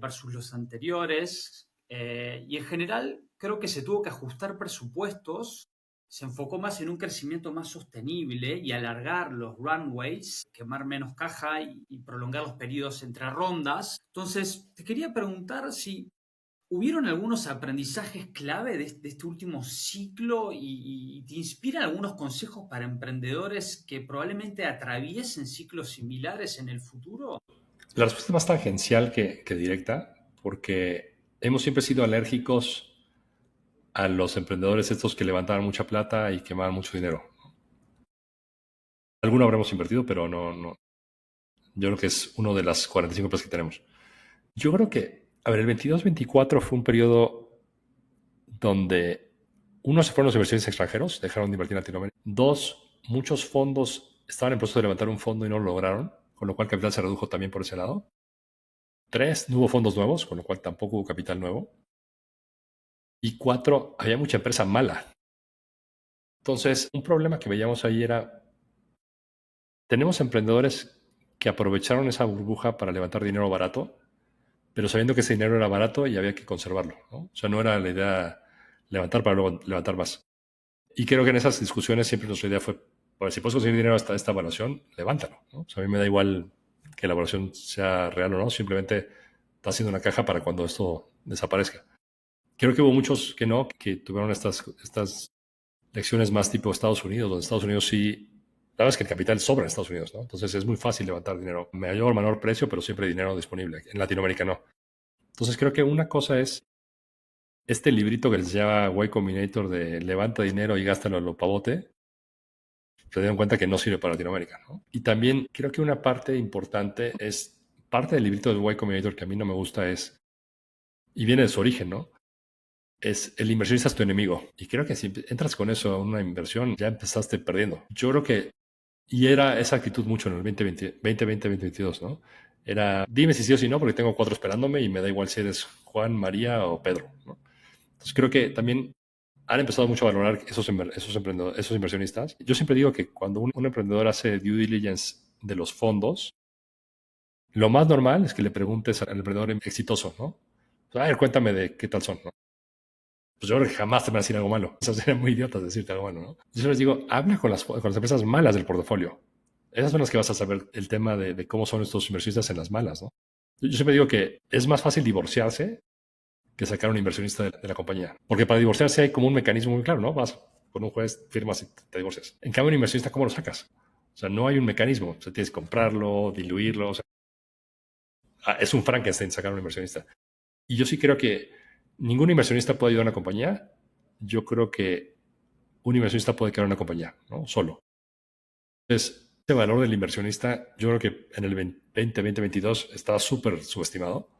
versus los anteriores y en general creo que se tuvo que ajustar presupuestos, se enfocó más en un crecimiento más sostenible y alargar los runways, quemar menos caja y prolongar los periodos entre rondas. Entonces, te quería preguntar si ¿hubieron algunos aprendizajes clave de este último ciclo y te inspiran algunos consejos para emprendedores que probablemente atraviesen ciclos similares en el futuro?
La respuesta es más tangencial que directa, porque hemos siempre sido alérgicos a los emprendedores estos que levantaban mucha plata y quemaban mucho dinero. Alguno habremos invertido, pero no. Yo creo que es uno de las 45 empresas que tenemos. Yo creo que, a ver, el 22-24 fue un periodo donde, uno, se fueron los inversiones extranjeros, dejaron de invertir en Latinoamérica. Dos, muchos fondos estaban en proceso de levantar un fondo y no lo lograron, con lo cual capital se redujo también por ese lado. Tres, no hubo fondos nuevos, con lo cual tampoco hubo capital nuevo. Y cuatro, había mucha empresa mala. Entonces, un problema que veíamos ahí era, tenemos emprendedores que aprovecharon esa burbuja para levantar dinero barato, pero sabiendo que ese dinero era barato y había que conservarlo, ¿no? O sea, no era la idea levantar para luego levantar más. Y creo que en esas discusiones siempre nuestra idea fue, pues, si puedes conseguir dinero hasta esta evaluación, levántalo, ¿no? O sea, a mí me da igual que la evaluación sea real o no, simplemente está haciendo una caja para cuando esto desaparezca. Creo que hubo muchos que no, que tuvieron estas lecciones más tipo Estados Unidos, donde Estados Unidos sí, la verdad es que el capital sobra en Estados Unidos, ¿no? Entonces es muy fácil levantar dinero, mayor o menor precio, pero siempre dinero disponible. En Latinoamérica no. Entonces creo que una cosa es este librito que les llama Y Combinator de levanta dinero y gástalo a lo pavote. Se dieron cuenta que no sirve para Latinoamérica, ¿no? Y también creo que una parte importante es, parte del librito del Y Combinator que a mí no me gusta es, y viene de su origen, ¿no? Es el inversionista es tu enemigo. Y creo que si entras con eso a una inversión, ya empezaste perdiendo. Yo creo que, y era esa actitud mucho en el 2022, ¿no? Era, dime si sí o si no, porque tengo 4 esperándome y me da igual si eres Juan, María o Pedro, ¿no? Entonces creo que también han empezado mucho a valorar esos inversionistas. Yo siempre digo que cuando un emprendedor hace due diligence de los fondos, lo más normal es que le preguntes al emprendedor exitoso, ¿no? O sea, a ver, cuéntame de qué tal son, ¿no? Pues yo creo que jamás te van a decir algo malo. Eso sería muy idiotas decirte algo malo, ¿no? Yo les digo, habla con las empresas malas del portafolio. Esas son las que vas a saber el tema de cómo son estos inversionistas en las malas, ¿no? Yo siempre digo que es más fácil divorciarse que sacar a un inversionista de la compañía. Porque para divorciarse hay como un mecanismo muy claro, ¿no? Vas con un juez, firmas y te divorcias. En cambio, un inversionista, ¿cómo lo sacas? O sea, no hay un mecanismo. O sea, tienes que comprarlo, diluirlo. O sea, es un Frankenstein sacar a un inversionista. Y yo sí creo que ningún inversionista puede ayudar a una compañía. Yo creo que un inversionista puede crear una compañía, ¿no? Solo. Entonces, ese valor del inversionista, yo creo que en el 2022 estaba súper subestimado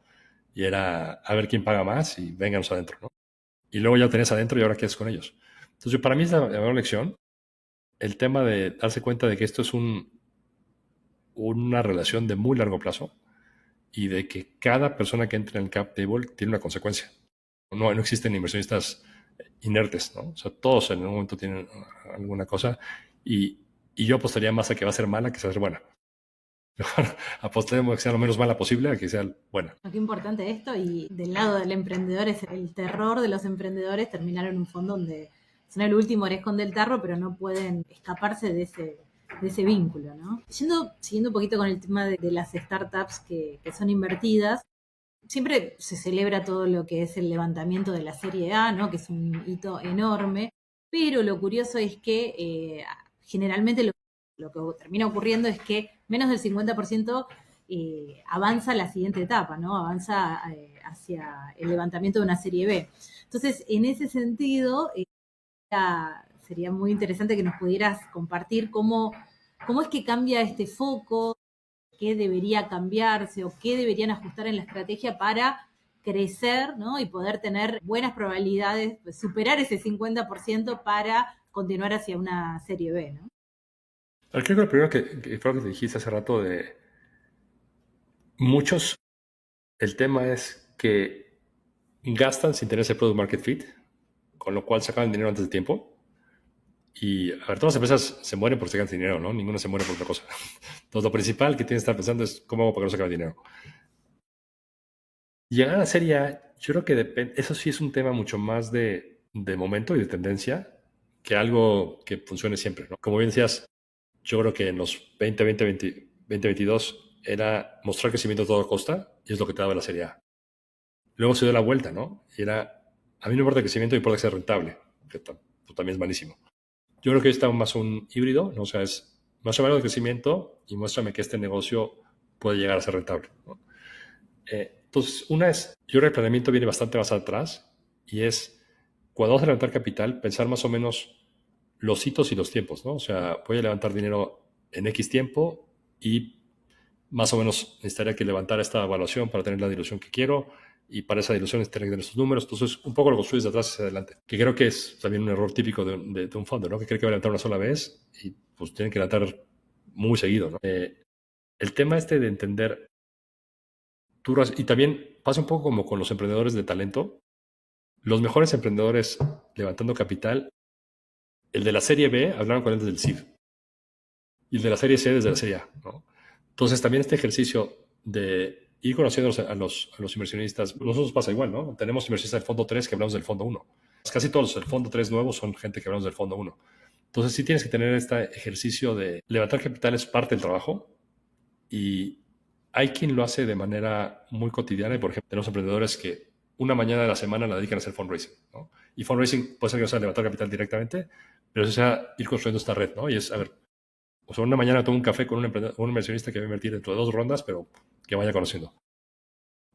y era a ver quién paga más y vénganos adentro, ¿no? Y luego ya lo tenés adentro y ahora qué haces con ellos. Entonces, para mí es la mejor lección el tema de darse cuenta de que esto es una relación de muy largo plazo y de que cada persona que entra en el cap table tiene una consecuencia. No existen inversionistas inertes, ¿no? O sea, todos en algún momento tienen alguna cosa y yo apostaría más a que va a ser mala que va a ser buena. Mejor apostemos que sea lo menos mala posible a que sea buena.
Qué importante esto, y del lado del emprendedor es el terror de los emprendedores terminar en un fondo donde son el último orejón del tarro, pero no pueden escaparse de ese vínculo, ¿no? Siguiendo un poquito con el tema de las startups que son invertidas, siempre se celebra todo lo que es el levantamiento de la Serie A, ¿no? Que es un hito enorme, pero lo curioso es que generalmente lo que termina ocurriendo es que menos del 50% avanza a la siguiente etapa, ¿no? Avanza hacia el levantamiento de una Serie B. Entonces, en ese sentido, sería muy interesante que nos pudieras compartir cómo es que cambia este foco, qué debería cambiarse o qué deberían ajustar en la estrategia para crecer, ¿no? Y poder tener buenas probabilidades, pues, superar ese 50% para continuar hacia una Serie B, ¿no?
Creo que lo primero que fue lo que te dijiste hace rato de muchos, el tema es que gastan sin tener ese product market fit, con lo cual sacan dinero antes de tiempo. Y a ver, todas las empresas se mueren porque sacan dinero, ¿no? Ninguna se muere por otra cosa. Entonces, lo principal que tienes que estar pensando es cómo hago para que no sacar dinero. Llegar a la Serie A, yo creo que depende, eso sí es un tema mucho más de momento y de tendencia que algo que funcione siempre, ¿no? Como bien decías, yo creo que en los 2022 era mostrar crecimiento a toda costa y es lo que te daba la Serie A. Luego se dio la vuelta, ¿no? Y era, a mí no me importa el crecimiento, me importa que sea rentable, que también es malísimo. Yo creo que está más un híbrido, ¿no? O sea, es muéstrame algo de crecimiento y muéstrame que este negocio puede llegar a ser rentable, ¿no? Entonces, una es, yo creo que el planeamiento viene bastante más atrás y es, cuando vamos a levantar capital, pensar más o menos los hitos y los tiempos, ¿no? O sea, voy a levantar dinero en X tiempo y más o menos necesitaría que levantar esta evaluación para tener la dilución que quiero y para esa dilución necesitaría tener estos números. Entonces, un poco lo construyes de atrás hacia adelante, que creo que es también un error típico de un fondo, ¿no? Que cree que va a levantar una sola vez y pues tienen que levantar muy seguido, ¿no? El tema este de entender, y también pasa un poco como con los emprendedores de talento. Los mejores emprendedores levantando capital, el de la Serie B hablaron con él desde el SID y el de la Serie C desde la Serie A, ¿no? Entonces, también este ejercicio de ir conociendo a los inversionistas, nosotros pasa igual, ¿no? Tenemos inversionistas del fondo 3 que hablamos del fondo 1. Casi todos los del fondo 3 nuevos son gente que hablamos del fondo 1. Entonces, sí tienes que tener este ejercicio de levantar capital, es parte del trabajo y hay quien lo hace de manera muy cotidiana. Y, por ejemplo, tenemos emprendedores que una mañana de la semana la dedican a hacer fundraising, ¿no? Y fundraising puede ser que no sea levantar capital directamente, pero eso sea ir construyendo esta red, ¿no? Y es, a ver, o sea, una mañana tomo un café con un inversionista que va a invertir dentro de 2 rondas, pero que vaya conociendo.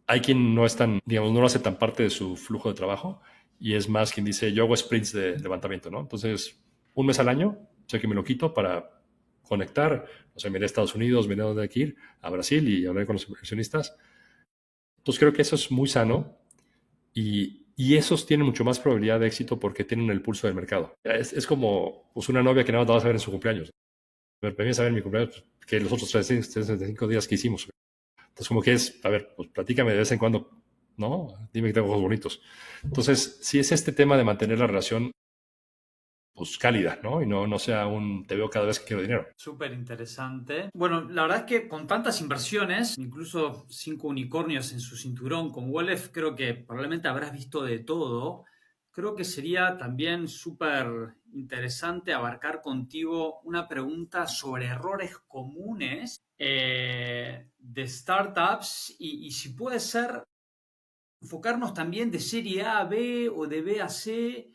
Hay quien no es tan, digamos, no lo hace tan parte de su flujo de trabajo y es más quien dice, yo hago sprints de levantamiento, ¿no? Entonces, un mes al año, sé que me lo quito para conectar, o sea, miré a Estados Unidos, miré a dónde hay que ir, a Brasil y hablar con los inversionistas. Entonces, creo que eso es muy sano y esos tienen mucho más probabilidad de éxito porque tienen el pulso del mercado. Es como pues, una novia que nada más la vas a ver en su cumpleaños. Me vienes a ver en mi cumpleaños, pues, que los otros 365 días que hicimos. Entonces, como que es, a ver, pues platícame de vez en cuando, ¿no? Dime que tengo ojos bonitos. Entonces, si es este tema de mantener la relación, pues cálida, ¿no? Y no sea un te veo cada vez que quiero dinero.
Súper interesante. Bueno, la verdad es que con tantas inversiones, incluso 5 unicornios en su cinturón con Wolef, creo que probablemente habrás visto de todo. Creo que sería también súper interesante abarcar contigo una pregunta sobre errores comunes de startups y si puede ser enfocarnos también de serie A a B o de B a C.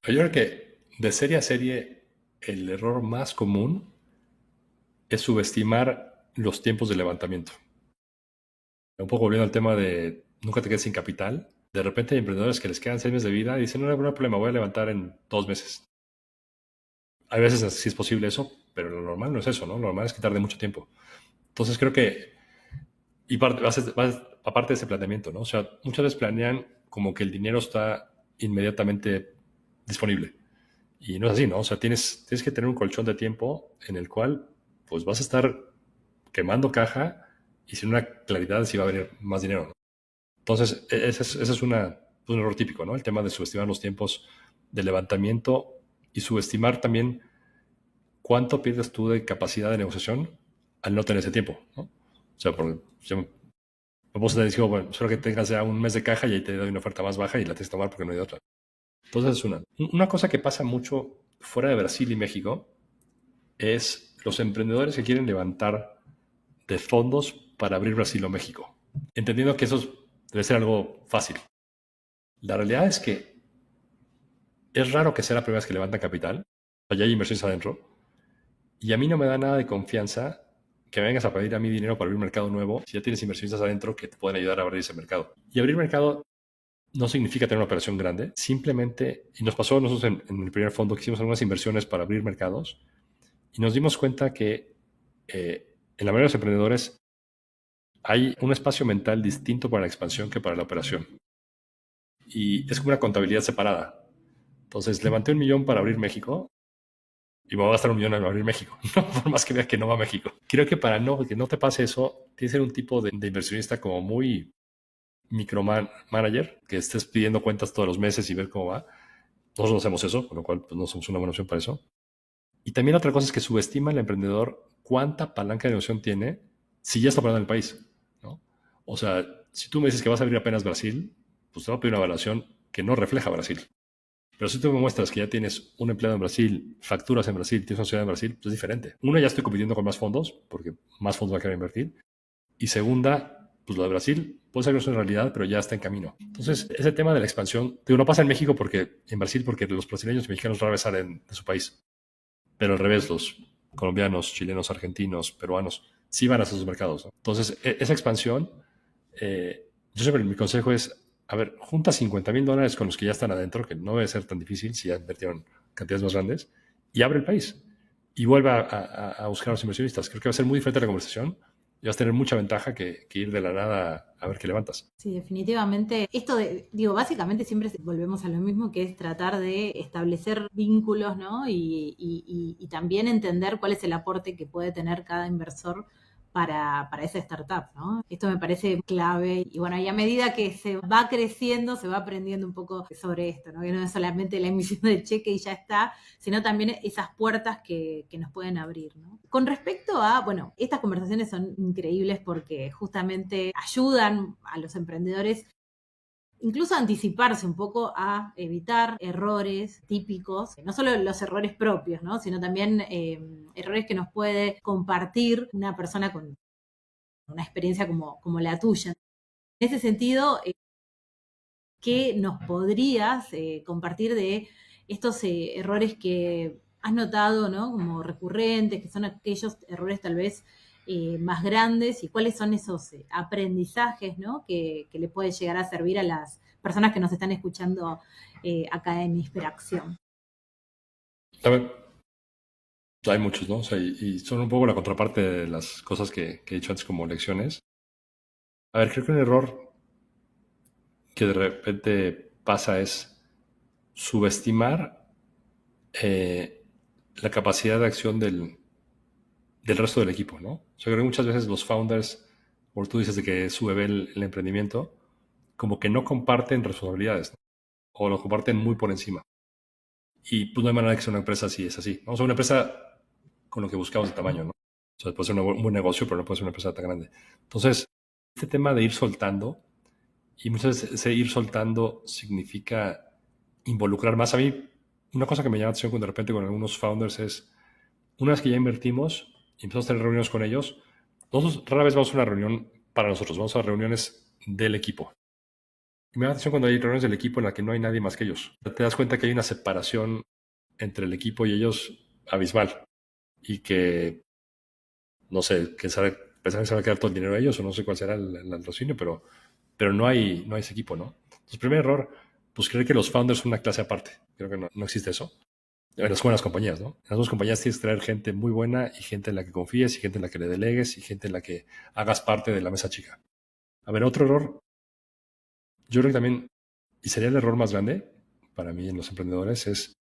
Yo creo que de serie a serie el error más común es subestimar los tiempos de levantamiento. Un poco volviendo al tema de nunca te quedes sin capital. De repente hay emprendedores que les quedan 6 meses de vida y dicen, no hay problema, voy a levantar en 2 meses. Hay veces sí es posible eso, pero lo normal no es eso, ¿no? Lo normal es que tarde mucho tiempo. Entonces creo que, y aparte de ese planteamiento, ¿no? O sea, muchas veces planean como que el dinero está inmediatamente disponible. Y no es así, ¿no? O sea, tienes que tener un colchón de tiempo en el cual pues vas a estar quemando caja y sin una claridad de si va a venir más dinero, ¿no? Entonces, ese es un error típico, ¿no? El tema de subestimar los tiempos de levantamiento y subestimar también cuánto pierdes tú de capacidad de negociación al no tener ese tiempo, ¿no? O sea, vamos a decir, bueno, solo que tengas ya un mes de caja y ahí te doy una oferta más baja y la tienes que tomar porque no hay otra. Entonces, es una cosa que pasa mucho fuera de Brasil y México es los emprendedores que quieren levantar de fondos para abrir Brasil o México, entendiendo que eso debe ser algo fácil. La realidad es que es raro que sea la primera vez que levantan capital, o sea, ya hay inversiones adentro, y a mí no me da nada de confianza que me vengas a pedir a mí dinero para abrir un mercado nuevo si ya tienes inversionistas adentro que te pueden ayudar a abrir ese mercado. Y abrir mercado no significa tener una operación grande, simplemente, y nos pasó a nosotros en el primer fondo que hicimos algunas inversiones para abrir mercados y nos dimos cuenta que en la mayoría de los emprendedores hay un espacio mental distinto para la expansión que para la operación. Y es como una contabilidad separada. Entonces, levanté 1 millón para abrir México y me voy a gastar 1 millón en abrir México, ¿no? Por más que vea que no va a México. Creo que para que no te pase eso, tienes que ser un tipo de inversionista como muy micromanager, que estés pidiendo cuentas todos los meses y ver cómo va. Nosotros no hacemos eso, con lo cual pues, no somos una buena opción para eso. Y también otra cosa es que subestima el emprendedor cuánta palanca de negociación tiene si ya está operando en el país, ¿no? O sea, si tú me dices que vas a abrir apenas Brasil, pues te va a pedir una evaluación que no refleja Brasil. Pero si tú me muestras que ya tienes un empleado en Brasil, facturas en Brasil, tienes una ciudad en Brasil, pues es diferente. Una, ya estoy compitiendo con más fondos, porque más fondos va a querer invertir. Y segunda, pues lo de Brasil puede ser que no sea una realidad, pero ya está en camino. Entonces, ese tema de la expansión, digo, no pasa en México en Brasil, porque los brasileños y mexicanos rara vez salen de su país. Pero al revés, los colombianos, chilenos, argentinos, peruanos, sí van a esos mercados, ¿no? Entonces, esa expansión, yo siempre mi consejo es, a ver, junta $50,000 con los que ya están adentro, que no debe ser tan difícil si ya invirtieron cantidades más grandes, y abre el país. Y vuelve a buscar a los inversionistas. Creo que va a ser muy diferente la conversación y vas a tener mucha ventaja que ir de la nada a ver qué levantas.
Sí, definitivamente. Esto básicamente siempre volvemos a lo mismo, que es tratar de establecer vínculos, ¿no? Y también entender cuál es el aporte que puede tener cada inversor para esa startup, ¿no? Esto me parece clave. Y bueno, y a medida que se va creciendo, se va aprendiendo un poco sobre esto, ¿no? Que no es solamente la emisión del cheque y ya está, sino también esas puertas que nos pueden abrir, ¿no? Con respecto a, bueno, estas conversaciones son increíbles porque justamente ayudan a los emprendedores incluso a anticiparse un poco a evitar errores típicos, no solo los errores propios, ¿no? Sino también errores que nos puede compartir una persona con una experiencia como la tuya. En ese sentido, ¿qué nos podrías compartir de estos errores que has notado, ¿no? Como recurrentes, que son aquellos errores tal vez más grandes, y cuáles son esos aprendizajes, ¿no? Que le puede llegar a servir a las personas que nos están escuchando acá en Inspiración?
A ver, hay muchos, ¿no? O sea, y son un poco la contraparte de las cosas que he dicho antes como lecciones. A ver, creo que un error que de repente pasa es subestimar la capacidad de acción del resto del equipo, ¿no? O sea, creo que muchas veces los founders, como tú dices, de que es su bebé el emprendimiento, como que no comparten responsabilidades, ¿no? O lo comparten muy por encima. Y pues no hay manera de que sea una empresa así, es así, ¿no? O sea, una empresa con lo que buscamos de tamaño, ¿no? O sea, puede ser un buen negocio, pero no puede ser una empresa tan grande. Entonces, este tema de ir soltando, y muchas veces ese ir soltando significa involucrar más. A mí, una cosa que me llama la atención de repente con algunos founders es, una vez que ya invertimos y empezamos a tener reuniones con ellos, nosotros rara vez vamos a una reunión para nosotros, vamos a reuniones del equipo. Y me da atención cuando hay reuniones del equipo en la que no hay nadie más que ellos. Te das cuenta que hay una separación entre el equipo y ellos abismal. Y que, no sé, pensaban que se va a quedar todo el dinero a ellos o no sé cuál será el latrocinio, pero no hay ese equipo, ¿no? Entonces, primer error, pues creer que los founders son una clase aparte. Creo que no existe eso. En las buenas compañías, ¿no? En las buenas compañías tienes que traer gente muy buena y gente en la que confíes y gente en la que le delegues y gente en la que hagas parte de la mesa chica. A ver, otro error, yo creo que también, y sería el error más grande para mí en los emprendedores, es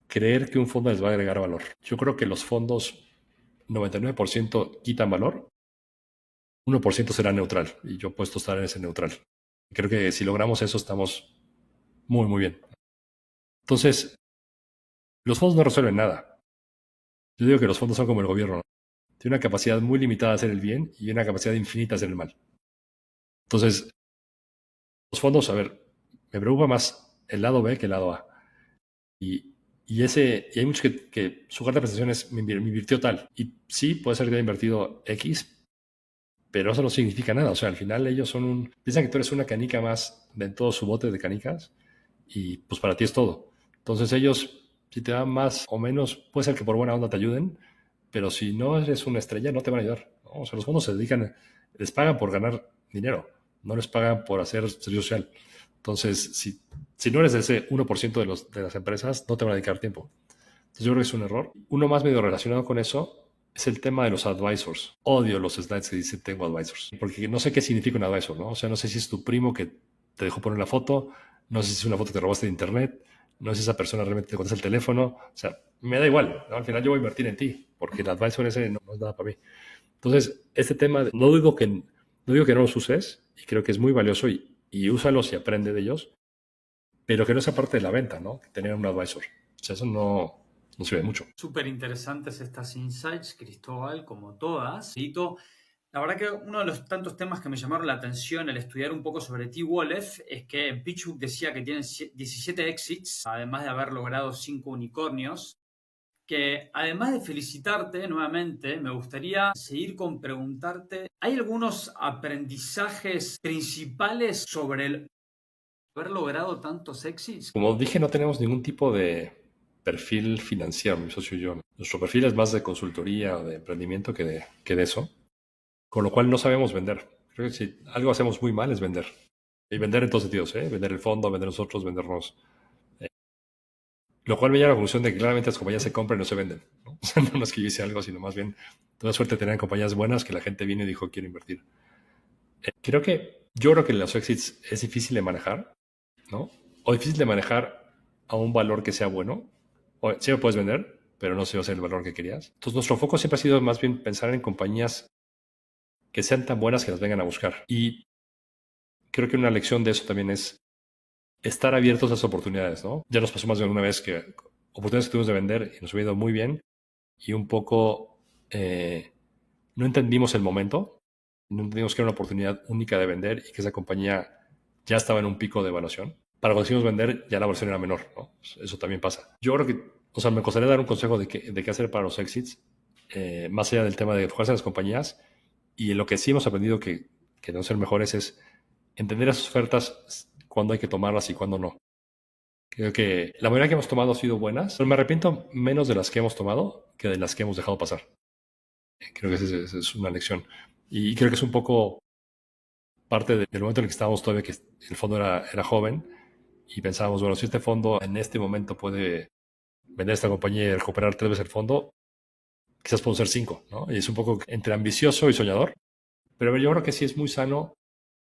creer que un fondo les va a agregar valor. Yo creo que los fondos 99% quitan valor, 1% será neutral. Y yo he puesto estar en ese neutral. Creo que si logramos eso, estamos muy, muy bien. Entonces, los fondos no resuelven nada. Yo digo que los fondos son como el gobierno, ¿no? Tiene una capacidad muy limitada de hacer el bien y una capacidad infinita de hacer el mal. Entonces, los fondos, a ver, me preocupa más el lado B que el lado A. Y, y hay muchos que su carta de prestaciones me invirtió tal. Y sí, puede ser que haya invertido X, pero eso no significa nada. O sea, al final ellos piensan que tú eres una canica más de todo su bote de canicas y pues para ti es todo. Entonces ellos, si te dan más o menos, puede ser que por buena onda te ayuden, pero si no eres una estrella, no te van a ayudar, ¿no? O sea, los fondos se dedican, les pagan por ganar dinero, no les pagan por hacer servicio social. Entonces, si no eres de ese 1% de las empresas, no te van a dedicar tiempo. Entonces, yo creo que es un error. Uno más medio relacionado con eso es el tema de los advisors. Odio los slides que dicen tengo advisors, porque no sé qué significa un advisor, ¿no? O sea, no sé si es tu primo que te dejó poner la foto, no sé si es una foto que te robaste de internet, no sé si esa persona realmente te contesta el teléfono. O sea, me da igual, ¿no? Al final yo voy a invertir en ti, porque el advisor ese no es nada para mí. Entonces, este tema, no digo que no los uses, y creo que es muy valioso, y úsalos y aprende de ellos, pero que no sea parte de la venta, ¿no? Que tener un advisor. O sea, eso no sirve mucho.
Súper interesantes estas insights, Cristóbal, como todas. Edito, la verdad que uno de los tantos temas que me llamaron la atención al estudiar un poco sobre T-Wolf es que en PitchBook decía que tienen 17 exits, además de haber logrado 5 unicornios. Que además de felicitarte nuevamente, me gustaría seguir con preguntarte, ¿hay algunos aprendizajes principales sobre el haber logrado tantos exits?
Como dije, no tenemos ningún tipo de perfil financiero, mi socio y yo. Nuestro perfil es más de consultoría o de emprendimiento que de eso, con lo cual no sabemos vender. Creo que si algo hacemos muy mal es vender. Y vender en todos sentidos, ¿eh? Vender el fondo, vender nosotros, vendernos. Lo cual me lleva a la conclusión de que claramente las compañías se compran y no se venden, ¿no? O sea, no es que yo hice algo, sino más bien toda suerte de tener compañías buenas que la gente vino y dijo quiero invertir. Yo creo que los exits es difícil de manejar, ¿no? O difícil de manejar a un valor que sea bueno. O sí lo puedes vender, pero no se va a ser el valor que querías. Entonces nuestro foco siempre ha sido más bien pensar en compañías que sean tan buenas que las vengan a buscar. Y creo que una lección de eso también es estar abiertos a esas oportunidades, ¿no? Ya nos pasó más de una vez que oportunidades que tuvimos de vender y nos había ido muy bien y un poco no entendimos el momento, no entendimos que era una oportunidad única de vender y que esa compañía ya estaba en un pico de evaluación. Para cuando decidimos vender, ya la evaluación era menor, ¿no? Eso también pasa. Yo creo que, o sea, me gustaría dar un consejo de qué hacer para los exits, más allá del tema de enfocarse en las compañías, y lo que sí hemos aprendido que debemos ser mejores es entender esas ofertas cuándo hay que tomarlas y cuándo no. Creo que la mayoría que hemos tomado ha sido buenas, pero me arrepiento menos de las que hemos tomado que de las que hemos dejado pasar. Creo que esa es una lección. Y creo que es un poco parte del momento en el que estábamos todavía, que el fondo era joven, y pensábamos, bueno, si este fondo en este momento puede vender esta compañía y recuperar 3 veces el fondo, quizás puedo ser 5, ¿no? Y es un poco entre ambicioso y soñador. Pero yo creo que sí es muy sano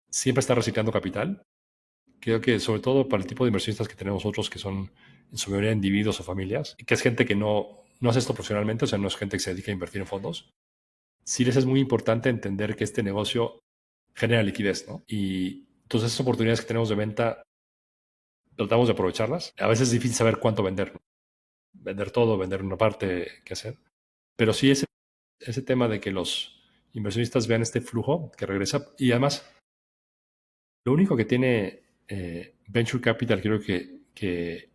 siempre estar reciclando capital. Creo que sobre todo para el tipo de inversionistas que tenemos nosotros, que son en su mayoría individuos o familias, que es gente que no hace esto profesionalmente, o sea, no es gente que se dedica a invertir en fondos, sí les es muy importante entender que este negocio genera liquidez, ¿no? Y entonces esas oportunidades que tenemos de venta, tratamos de aprovecharlas. A veces es difícil saber cuánto vender, ¿no? Vender todo, vender una parte, qué hacer. Pero sí ese tema de que los inversionistas vean este flujo que regresa. Y además, lo único que tiene Venture Capital, creo que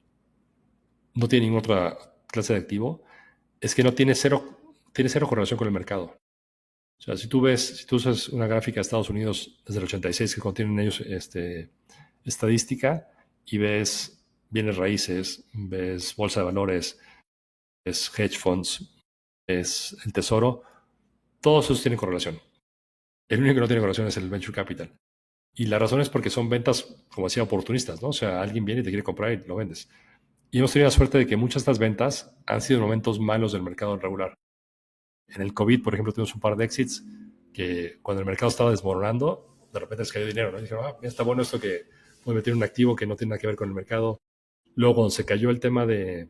no tiene ninguna otra clase de activo, es que tiene cero correlación con el mercado. O sea, si tú usas una gráfica de Estados Unidos desde el 86 que contienen ellos estadística y ves bienes raíces, ves bolsa de valores, ves hedge funds, ves el tesoro, todos esos tienen correlación. El único que no tiene correlación es el venture capital. Y la razón es porque son ventas, como decía, oportunistas, ¿no? O sea, alguien viene y te quiere comprar y lo vendes. Y hemos tenido la suerte de que muchas de estas ventas han sido en momentos malos del mercado regular. En el COVID, por ejemplo, tuvimos un par de exits que cuando el mercado estaba desmoronando, de repente les cayó dinero, ¿no? Y dijeron, mira, está bueno esto que voy a meter un activo que no tiene nada que ver con el mercado. Luego, cuando se cayó el tema de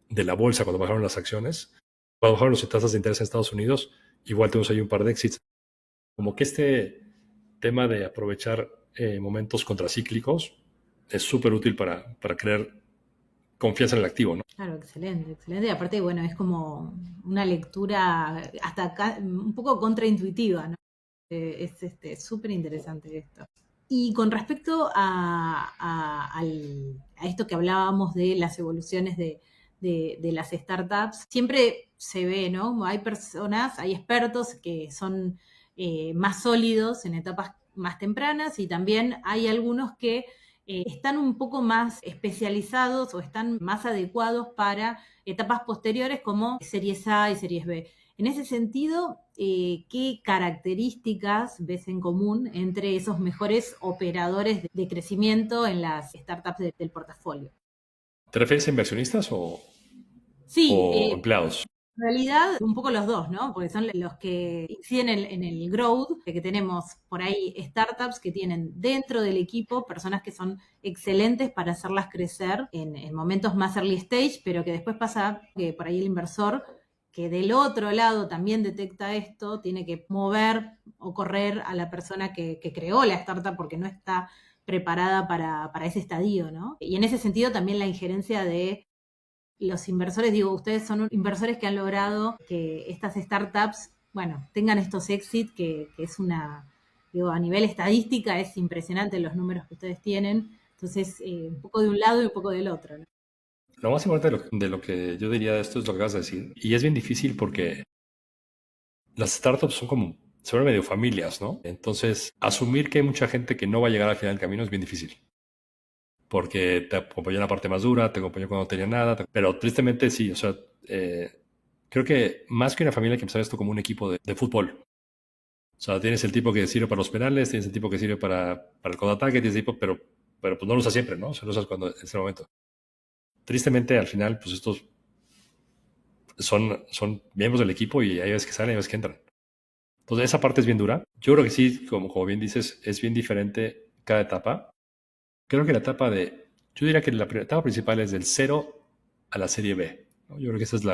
la bolsa, cuando bajaron las acciones, a lo mejor los tasas de interés en Estados Unidos, igual tenemos ahí un par de exits. Como que este tema de aprovechar momentos contracíclicos es súper útil para crear confianza en el activo, ¿no?
Claro, excelente, excelente. Y aparte, bueno, es como una lectura hasta acá un poco contraintuitiva, ¿no? Es súper interesante esto. Y con respecto a esto que hablábamos de las evoluciones de las startups, siempre se ve, ¿no? Hay personas, hay expertos que son más sólidos en etapas más tempranas y también hay algunos que están un poco más especializados o están más adecuados para etapas posteriores como series A y series B. En ese sentido, ¿qué características ves en común entre esos mejores operadores de crecimiento en las startups del portafolio?
¿Te refieres a inversionistas o
Sí,
empleados?
en realidad, un poco los dos, ¿no? Porque son los que inciden en el growth, de que tenemos por ahí startups que tienen dentro del equipo personas que son excelentes para hacerlas crecer en momentos más early stage, pero que después pasa que por ahí el inversor, que del otro lado también detecta esto, tiene que mover o correr a la persona que creó la startup porque no está preparada para ese estadio, ¿no? Y en ese sentido también la injerencia de los inversores, digo, ustedes son inversores que han logrado que estas startups, bueno, tengan estos exits, que es digo, a nivel estadística es impresionante los números que ustedes tienen. Entonces, un poco de un lado y un poco del otro, ¿no?
Lo más importante de lo que yo diría de esto es lo que acabas de decir. Y es bien difícil porque las startups son como, se vuelven medio familias, ¿no? Entonces, asumir que hay mucha gente que no va a llegar al final del camino es bien difícil. Porque te acompañó en la parte más dura, te acompañó cuando no tenía nada. Pero tristemente sí, o sea, creo que más que una familia hay que empezar esto como un equipo de fútbol. O sea, tienes el tipo que sirve para los penales, tienes el tipo que sirve para el contraataque, tienes el tipo, pero pues no lo usas siempre, ¿no? O sea, lo usas cuando es el momento. Tristemente, al final, pues estos son miembros del equipo y hay veces que salen y hay veces que entran. Entonces, esa parte es bien dura. Yo creo que sí, como bien dices, es bien diferente cada etapa. Creo que yo diría que la etapa principal es del cero a la serie B, ¿no? Yo creo que esa es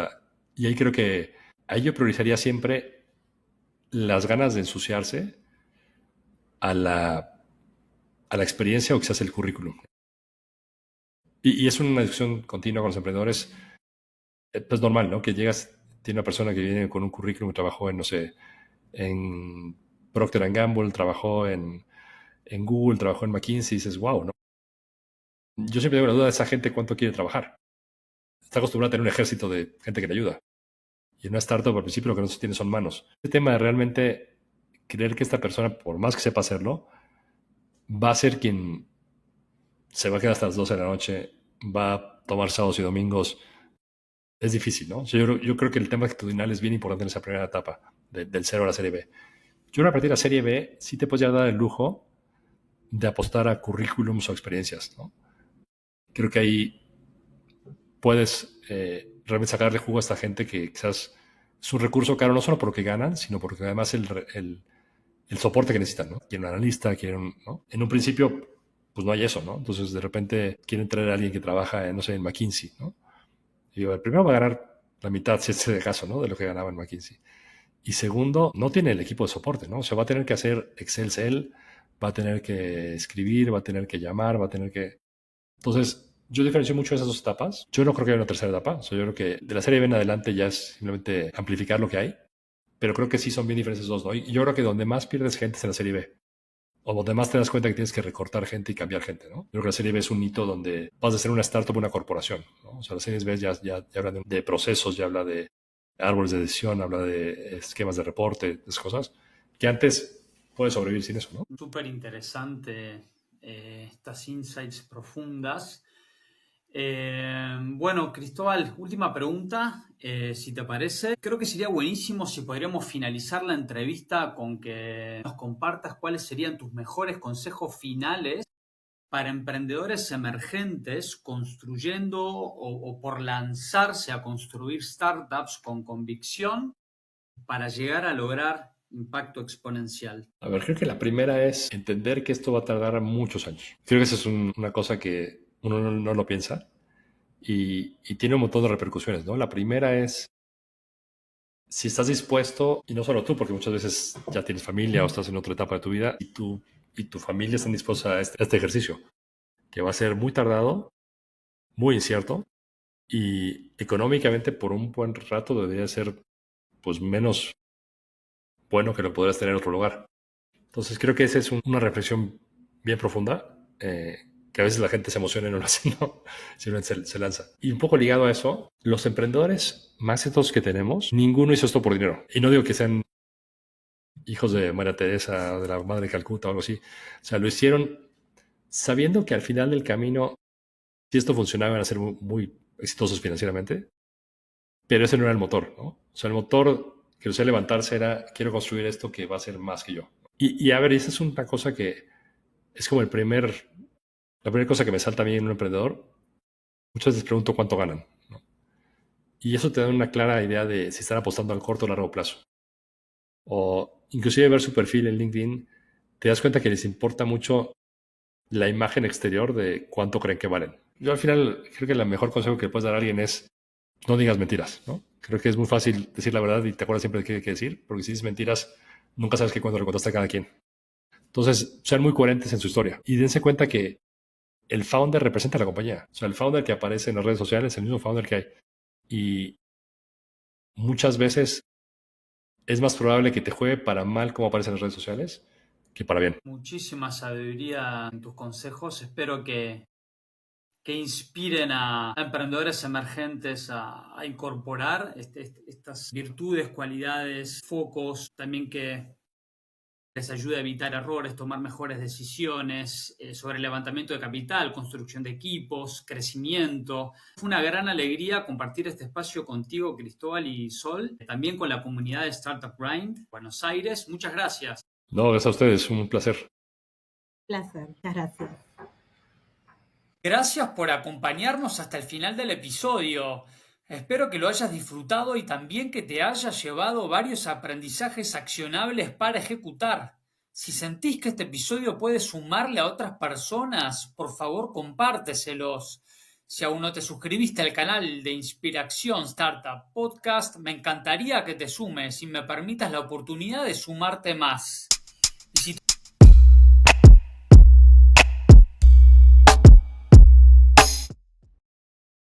y ahí creo que, ahí yo priorizaría siempre las ganas de ensuciarse a la experiencia o quizás el currículum. Y es una discusión continua con los emprendedores, pues normal, ¿no? Que tiene una persona que viene con un currículum y trabajó en, no sé, en Procter Gamble, trabajó en Google, trabajó en McKinsey y dices, wow, ¿no? Yo siempre tengo la duda de esa gente cuánto quiere trabajar. Está acostumbrado a tener un ejército de gente que le ayuda. Y en una startup, al principio, lo que no se tiene son manos. El tema de realmente creer que esta persona, por más que sepa hacerlo, va a ser quien se va a quedar hasta las 12 de la noche, va a tomar sábados y domingos, es difícil, ¿no? O sea, yo creo que el tema actitudinal es bien importante en esa primera etapa, del cero a la serie B. Yo creo que a partir de la serie B sí te puedes ya dar el lujo de apostar a currículums o experiencias, ¿no? Creo que ahí puedes realmente sacarle jugo a esta gente que quizás es un recurso caro no solo por lo que ganan, sino porque además el soporte que necesitan, ¿no? Quieren un analista, ¿no? En un principio, pues no hay eso, ¿no? Entonces, de repente quieren traer a alguien que trabaja, no sé, en McKinsey, ¿no? Y digo, el primero va a ganar la mitad, si es el caso, ¿no? De lo que ganaba en McKinsey. Y segundo, no tiene el equipo de soporte, ¿no? O sea, va a tener que hacer Excel él, va a tener que escribir, va a tener que llamar, va a tener que... Entonces, yo diferencio mucho esas dos etapas. Yo no creo que haya una tercera etapa. O sea, yo creo que de la serie B en adelante ya es simplemente amplificar lo que hay. Pero creo que sí son bien diferentes los dos, ¿no? Y yo creo que donde más pierdes gente es en la serie B. O donde más te das cuenta que tienes que recortar gente y cambiar gente, ¿no? Yo creo que la serie B es un hito donde vas a ser una startup o una corporación, ¿no? O sea, la serie B ya habla de procesos, ya habla de árboles de decisión, habla de esquemas de reporte, de esas cosas, que antes puedes sobrevivir sin eso, ¿no?
Súper interesante estas insights profundas. Bueno, Cristóbal, última pregunta, si te parece. Creo que sería buenísimo si podríamos finalizar la entrevista con que nos compartas cuáles serían tus mejores consejos finales para emprendedores emergentes construyendo o por lanzarse a construir startups con convicción para llegar a lograr impacto exponencial.
A ver, creo que la primera es entender que esto va a tardar muchos años. Creo que esa es una cosa que uno no lo piensa y tiene un montón de repercusiones, ¿no? La primera es si estás dispuesto, y no solo tú, porque muchas veces ya tienes familia o estás en otra etapa de tu vida y tu familia están dispuestos a este ejercicio, que va a ser muy tardado, muy incierto y económicamente por un buen rato debería ser pues menos bueno que lo podrás tener en otro lugar. Entonces creo que esa es una reflexión bien profunda, que a veces la gente se emociona y no lo hace, ¿no? Simplemente se lanza. Y un poco ligado a eso, los emprendedores más exitosos que tenemos, ninguno hizo esto por dinero. Y no digo que sean hijos de María Teresa o de la Madre de Calcuta o algo así. O sea, lo hicieron sabiendo que al final del camino, si esto funcionaba, iban a ser muy exitosos financieramente, pero ese no era el motor, ¿no? O sea, el motor que lo hacía levantarse era, quiero construir esto que va a ser más que yo. Y a ver, esa es una cosa que es como la primera cosa que me salta a mí en un emprendedor. Muchas veces pregunto cuánto ganan, ¿no? Y eso te da una clara idea de si están apostando al corto o largo plazo. O inclusive ver su perfil en LinkedIn, te das cuenta que les importa mucho la imagen exterior de cuánto creen que valen. Yo al final creo que el mejor consejo que puedes dar a alguien es no digas mentiras, ¿no? Creo que es muy fácil decir la verdad y te acuerdas siempre de qué hay que decir, porque si dices mentiras, nunca sabes qué cuento le contaste a cada quien. Entonces, sean muy coherentes en su historia y dense cuenta que el founder representa a la compañía. O sea, el founder que aparece en las redes sociales es el mismo founder que hay. Y muchas veces es más probable que te juegue para mal como aparece en las redes sociales que para bien.
Muchísima sabiduría en tus consejos. Espero que inspiren a emprendedores emergentes a incorporar estas virtudes, cualidades, focos, también que les ayude a evitar errores, tomar mejores decisiones sobre levantamiento de capital, construcción de equipos, crecimiento. Fue una gran alegría compartir este espacio contigo, Cristóbal y Sol, también con la comunidad de Startup Grind, Buenos Aires. Muchas gracias.
No, gracias a ustedes, un placer.
Placer, muchas gracias.
Gracias por acompañarnos hasta el final del episodio. Espero que lo hayas disfrutado y también que te haya llevado varios aprendizajes accionables para ejecutar. Si sentís que este episodio puede sumarle a otras personas, por favor compárteselos. Si aún no te suscribiste al canal de Inspiración Startup Podcast, me encantaría que te sumes y me permitas la oportunidad de sumarte más.